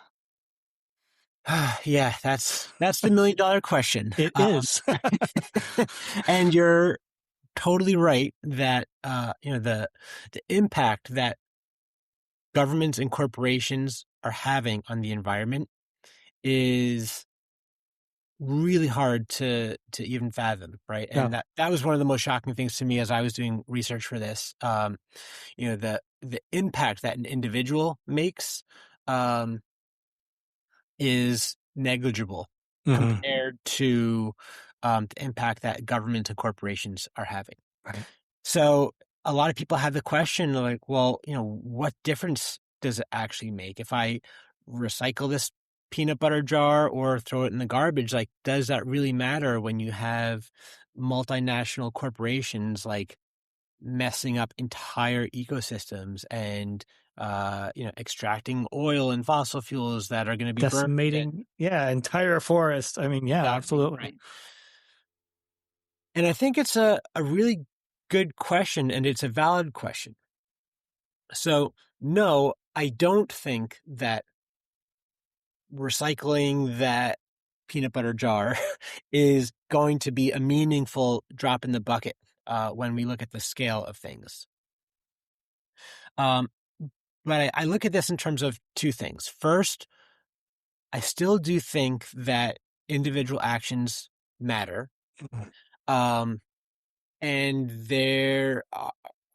Yeah, that's the $1 million question. It is. And you're totally right that the impact that governments and corporations are having on the environment is really hard to even fathom, right? Yeah. And that was one of the most shocking things to me as I was doing research for this. The impact that an individual makes um, is negligible Hmm. compared to the impact that governments and corporations are having. Right. So a lot of people have the question like, well, what difference does it actually make if I recycle this peanut butter jar or throw it in the garbage? Like, does that really matter when you have multinational corporations like messing up entire ecosystems and extracting oil and fossil fuels that are going to be burned? Decimating, yeah, entire forest. I mean, yeah, Exactly, absolutely. right. And I think it's a really good question and it's a valid question. So, no, I don't think that recycling that peanut butter jar is going to be a meaningful drop in the bucket when we look at the scale of things. Um, but I look at this in terms of two things. First, I still do think that individual actions matter. Mhm. Um, and there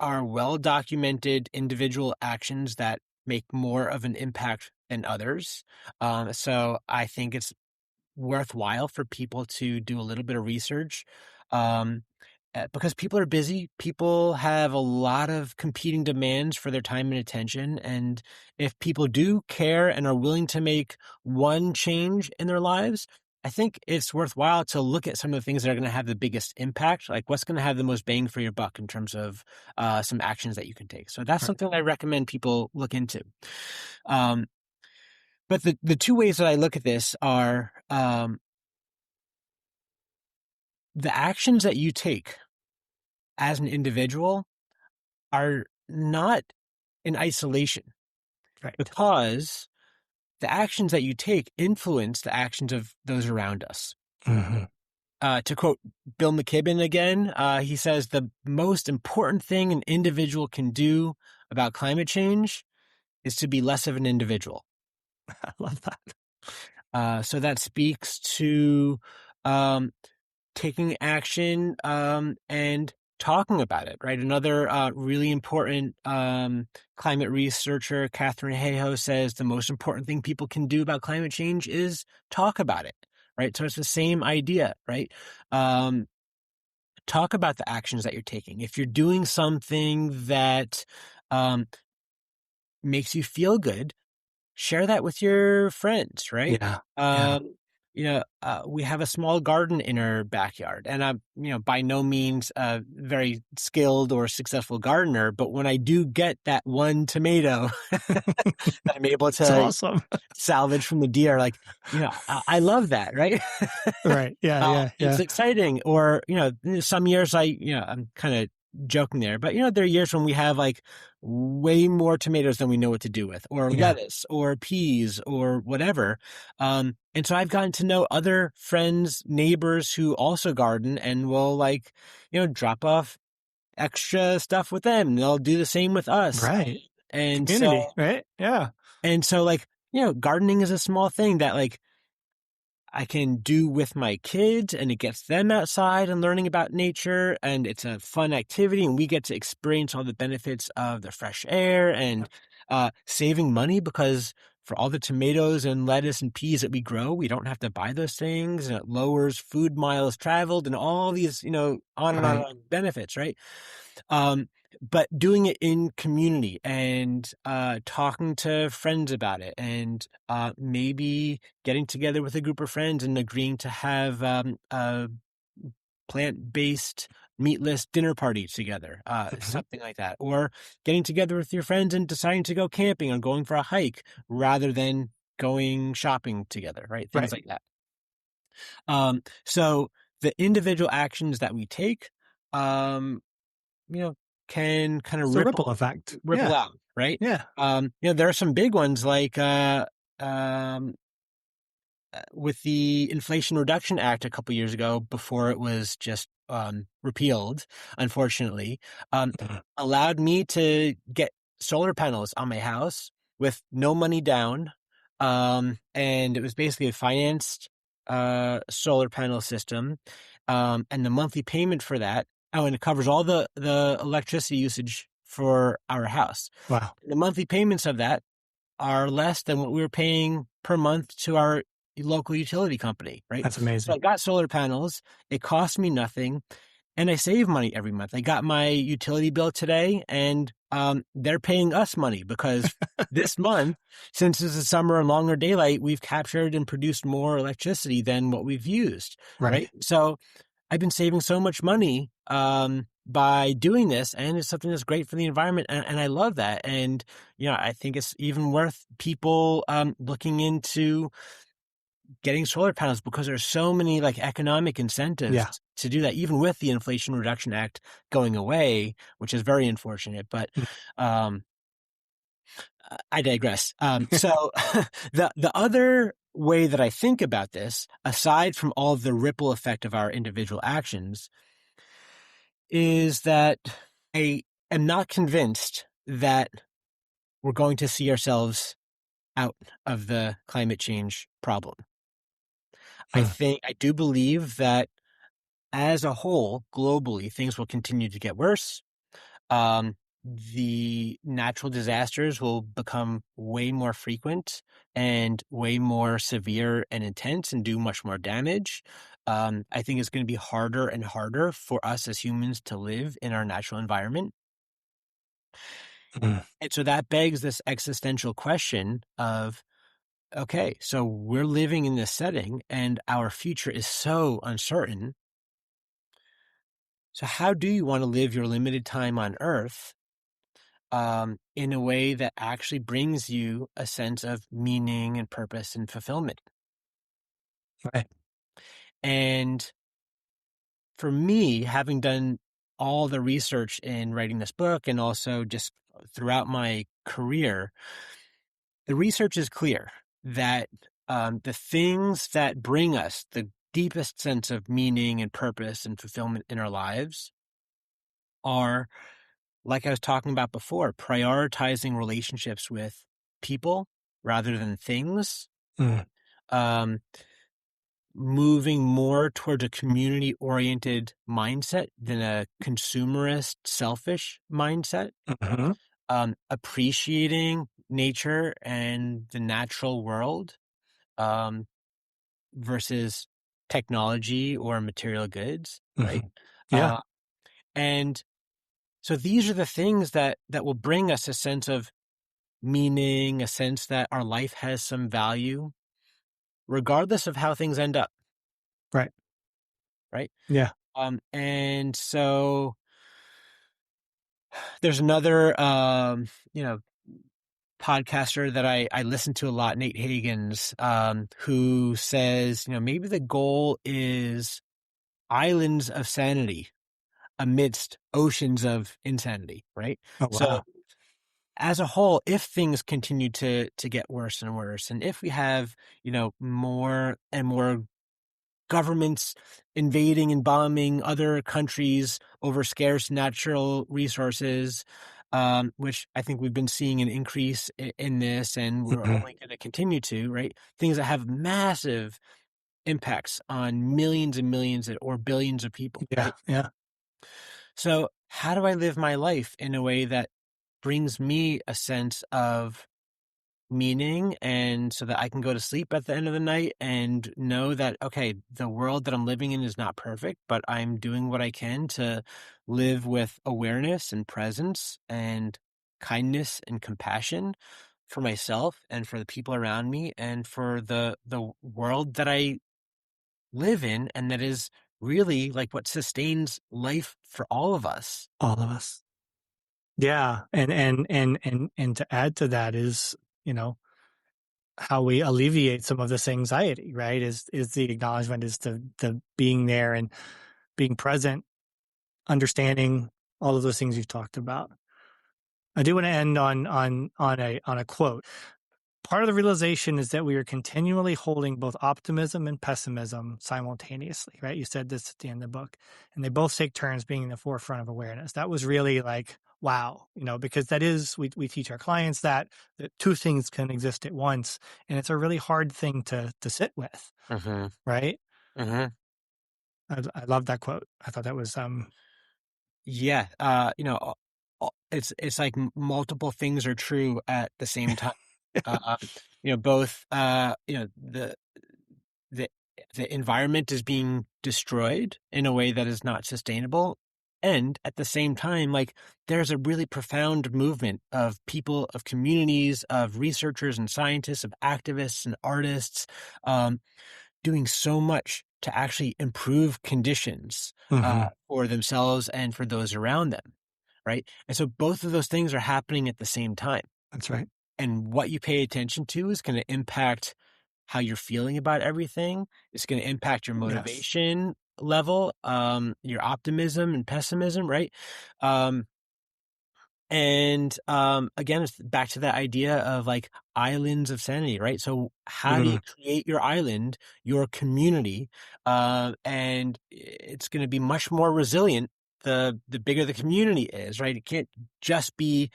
are well documented individual actions that make more of an impact than others. So I think it's worthwhile for people to do a little bit of research, um, because people are busy. People have a lot of competing demands for their time and attention. And if people do care and are willing to make one change in their lives, I think it's worthwhile to look at some of the things that are going to have the biggest impact, like what's going to have the most bang for your buck in terms of some actions that you can take. So that's Right. something I recommend people look into. Um, but the two ways that I look at this are the actions that you take as an individual are not in isolation Right. because the actions that you take influence the actions of those around us. Hmm. To quote Bill McKibben again, he says the most important thing an individual can do about climate change is to be less of an individual. I love that. So that speaks to um, taking action and talking about it, right? Another really important climate researcher, Catherine Hayhoe, says the most important thing people can do about climate change is talk about it, right? So it's the same idea, right? Um, talk about the actions that you're taking. If you're doing something that um, makes you feel good, share that with your friends, right? Yeah. Yeah. Um, we have a small garden in our backyard, and I'm, by no means a very skilled or successful gardener, but when I do get that one tomato that I'm able It's to awesome. salvage from the deer, like, I love that, right? Right. Yeah. Yeah. It's Yeah. exciting. Or, some years I'm kind of joking there, but there are years when we have like way more tomatoes than we know what to do with, or Yeah. lettuce or peas or whatever. And so I've gotten to know other friends, neighbors who also garden, and will, like, drop off extra stuff with them, and they'll do the same with us. Right. And Community. so, Right. Yeah. like, gardening is a small thing that, like, I can do with my kids, and it gets them outside and learning about nature, and it's a fun activity, and we get to experience all the benefits of the fresh air and saving money, because for all the tomatoes and lettuce and peas that we grow, we don't have to buy those things, and it lowers food miles traveled and all these, on and on and Right. on benefits, right? Um, but doing it in community, and talking to friends about it, and maybe getting together with a group of friends and agreeing to have a plant-based, meatless dinner party together, Mhm. something like that. Or getting together with your friends and deciding to go camping or going for a hike rather than going shopping together, right? Things Right. like that. So the individual actions that we take, um, you know, can kind of It's a ripple effect. ripple Yeah. out, right? Yeah. There are some big ones like um, with the Inflation Reduction Act a couple years ago, before it was just repealed, unfortunately, Mhm. allowed me to get solar panels on my house with no money down. And it was basically a financed solar panel system. And the monthly payment for that, oh, and it covers all the electricity usage for our house. Wow. The monthly payments of that are less than what we were paying per month to our local utility company, right? That's So I amazing. got solar panels. It cost me nothing, and I save money every month. I got my utility bill today, and they're paying us money because this month, since it's a summer and longer daylight, we've captured and produced more electricity than what we've used, Right. right? So I've been saving so much money by doing this, and it's something that's great for the environment, and I love that. And I think it's even worth people looking into getting solar panels, because there's so many, like, economic incentives Yeah. to do that, even with the Inflation Reduction Act going away, which is very unfortunate. But Mm. um, I digress. So the other way that I think about this, aside from all of the ripple effect of our individual actions, is that I am not convinced that we're going to see ourselves out of the climate change problem. Mm. I do believe that as a whole, globally, things will continue to get worse. The natural disasters will become way more frequent and way more severe and intense and do much more damage. I think it's going to be harder and harder for us as humans to live in our natural environment. Mm. And so that begs this existential question of, okay, so we're living in this setting and our future is so uncertain. So how do you want to live your limited time on Earth in a way that actually brings you a sense of meaning and purpose and fulfillment? Right. And for me, having done all the research in writing this book and also just throughout my career, the research is clear that the things that bring us the deepest sense of meaning and purpose and fulfillment in our lives are, like I was talking about before, prioritizing relationships with people rather than things, Mm. um, moving more towards a community-oriented mindset than a consumerist, selfish mindset, Mhm. appreciating nature and the natural world, um, versus technology or material goods, right? Mhm. Yeah. Uh, and so these are the things that will bring us a sense of meaning, a sense that our life has some value. regardless of how things end up, Right. right? Yeah. And so there's another, podcaster that I listen to a lot, Nate Hagens, who says, maybe the goal is islands of sanity amidst oceans of insanity, right? Oh, So wow. as a whole, if things continue to get worse and worse, and if we have, more and more governments invading and bombing other countries over scarce natural resources, which I think we've been seeing an increase in this, and we're Mhm. only going to continue to, right? Things that have massive impacts on millions and millions or billions of people, Yeah. right? Yeah. So, how do I live my life in a way that brings me a sense of meaning, and so that I can go to sleep at the end of the night and know that, okay, the world that I'm living in is not perfect, but I'm doing what I can to live with awareness and presence and kindness and compassion for myself and for the people around me and for the world that I live in, and that is really like what sustains life for all of us. All of us. Yeah. And to add to that is, you know, how we alleviate some of this anxiety, right? Is the acknowledgement, is the being there and being present, understanding all of those things you've talked about. I do want to end on a quote. Part of the realization is that we are continually holding both optimism and pessimism simultaneously, right? You said this at the end of the book, and they both take turns being in the forefront of awareness. That was really like, wow, because that is, we teach our clients that two things can exist at once. And it's a really hard thing to sit with, Mm-hmm. right? Mm-hmm. I love that quote. I thought that was, Yeah, it's like multiple things are true at the same time. Uh, both, the the environment is being destroyed in a way that is not sustainable, and at the same time, like, there's a really profound movement of people, of communities, of researchers and scientists, of activists and artists, um, doing so much to actually improve conditions mhm, for themselves and for those around them, right? And so both of those things are happening at the same time. that's right. And what you pay attention to is going to impact how you're feeling about everything. It's going to impact your Yes. motivation level, your optimism and pessimism, right? Um, and again, it's back to that idea of like islands of sanity, right? So how do you Mm, create your island, your community? And it's going to be much more resilient the bigger the community is, right? It can't just be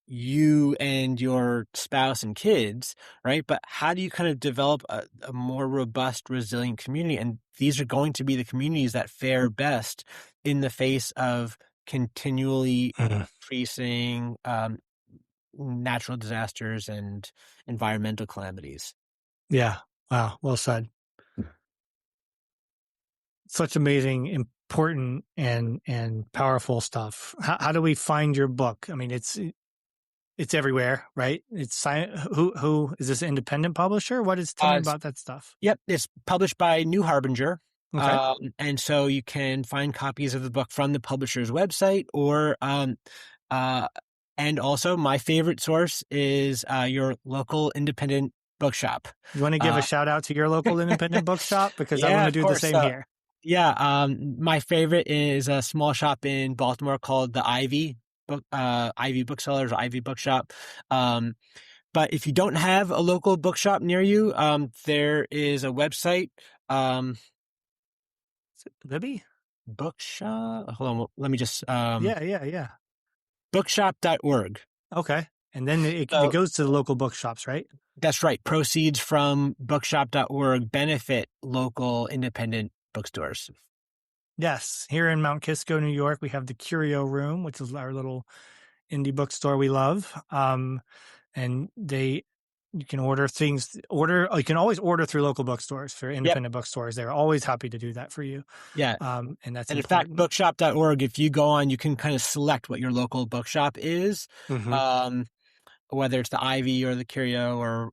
you and your spouse and kids, right? But how do you kind of develop a more robust, resilient community? And these are going to be the communities that fare best in the face of continually mm. increasing natural disasters and environmental calamities. Yeah. Wow. Well said. Such amazing, important, and powerful stuff. How do we find your book? I mean, it's everywhere, right? Who is this, an independent publisher? Tell me about that stuff. Yep, it's published by New Harbinger. Okay. And so you can find copies of the book from the publisher's website, or uh, and also my favorite source is your local independent bookshop. You want to give a Uh, shout out to your local independent bookshop? Because I'm going yeah, to of do the course. same here. Yeah, my favorite is a small shop in Baltimore called the Ivy Booksellers, or Ivy Bookshop. Um, but if you don't have a local bookshop near you, there is a website, um, Is it Libby? bookshop. Hold on, let me just Yeah, yeah, yeah. bookshop.org. Okay. And then it So goes to the local bookshops, right? that's right. Proceeds from bookshop.org benefit local independent bookstores. Yes. Here in Mount Kisco, New York, we have the Curio Room, which is our little indie bookstore we love. And you can you can always order through local bookstores for Yep. independent bookstores. They're always happy to do that for you. Yeah. And that's And in fact, important. bookshop.org, if you go on, you can kind of select what your local bookshop is. Mm-hmm. Um, whether it's the Ivy or the Curio or,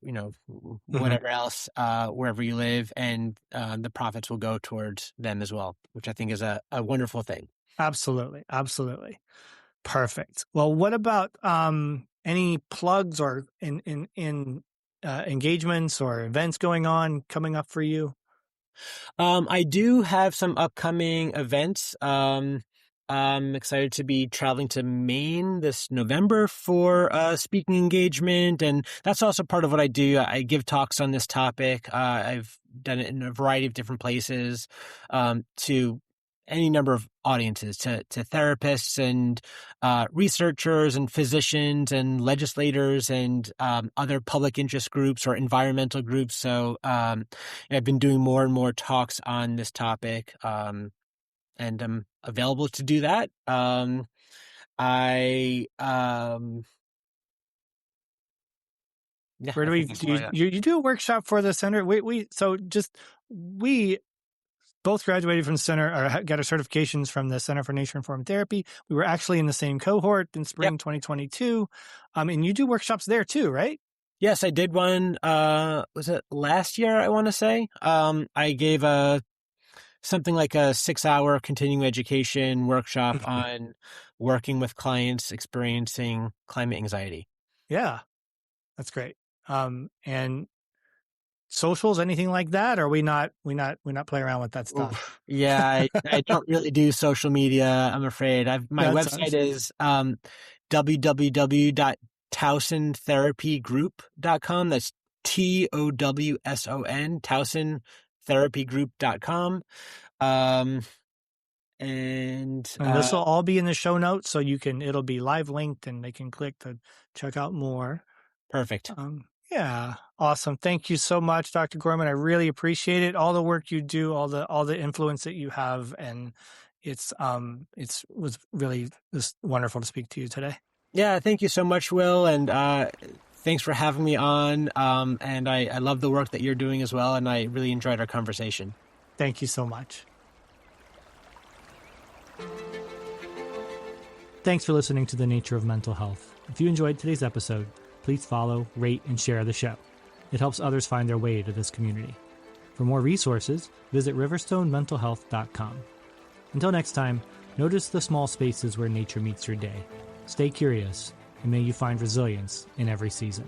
whatever else, wherever you live, and the profits will go towards them as well, which I think is a wonderful thing. Absolutely. Absolutely. Perfect. Well, what about any plugs or in engagements or events coming up for you? I do have some upcoming events. I'm excited to be traveling to Maine this November for a speaking engagement, and that's also part of what I do. I give talks on this topic. I've done it in a variety of different places, to any number of audiences, to therapists and researchers and physicians and legislators and other public interest groups or environmental groups. So I've been doing more and more talks on this topic, and I'm available to do that. Yeah, Where do we do you do a workshop for the center? We both graduated from the center or got our certifications from the Center for Nature Informed Therapy. We were actually in the same cohort in spring 2022. And you do workshops there too, right? Yes, I did one. Was it last year? I want to say. I gave something like a 6-hour continuing education workshop on working with clients experiencing climate anxiety. Yeah, that's great. And socials, anything like that? Or we not play around with that stuff? Oof. Yeah, I don't really do social media, I'm afraid. My website is www.towsontherapygroup.com. That's TOWSON, towsontherapygroup.com. And this will all be in the show notes, so it'll be live linked and they can click to check out more. Perfect. Yeah. Awesome. Thank you so much, Dr. Gorman. I really appreciate it. All the work you do, all the influence that you have. And was really just wonderful to speak to you today. Yeah. Thank you so much, Will. And, thanks for having me on. And I love the work that you're doing as well. And I really enjoyed our conversation. Thank you so much. Thanks for listening to The Nature of Mental Health. If you enjoyed today's episode, please follow, rate, and share the show. It helps others find their way to this community. For more resources, visit riverstonementalhealth.com. Until next time, notice the small spaces where nature meets your day. Stay curious, and may you find resilience in every season.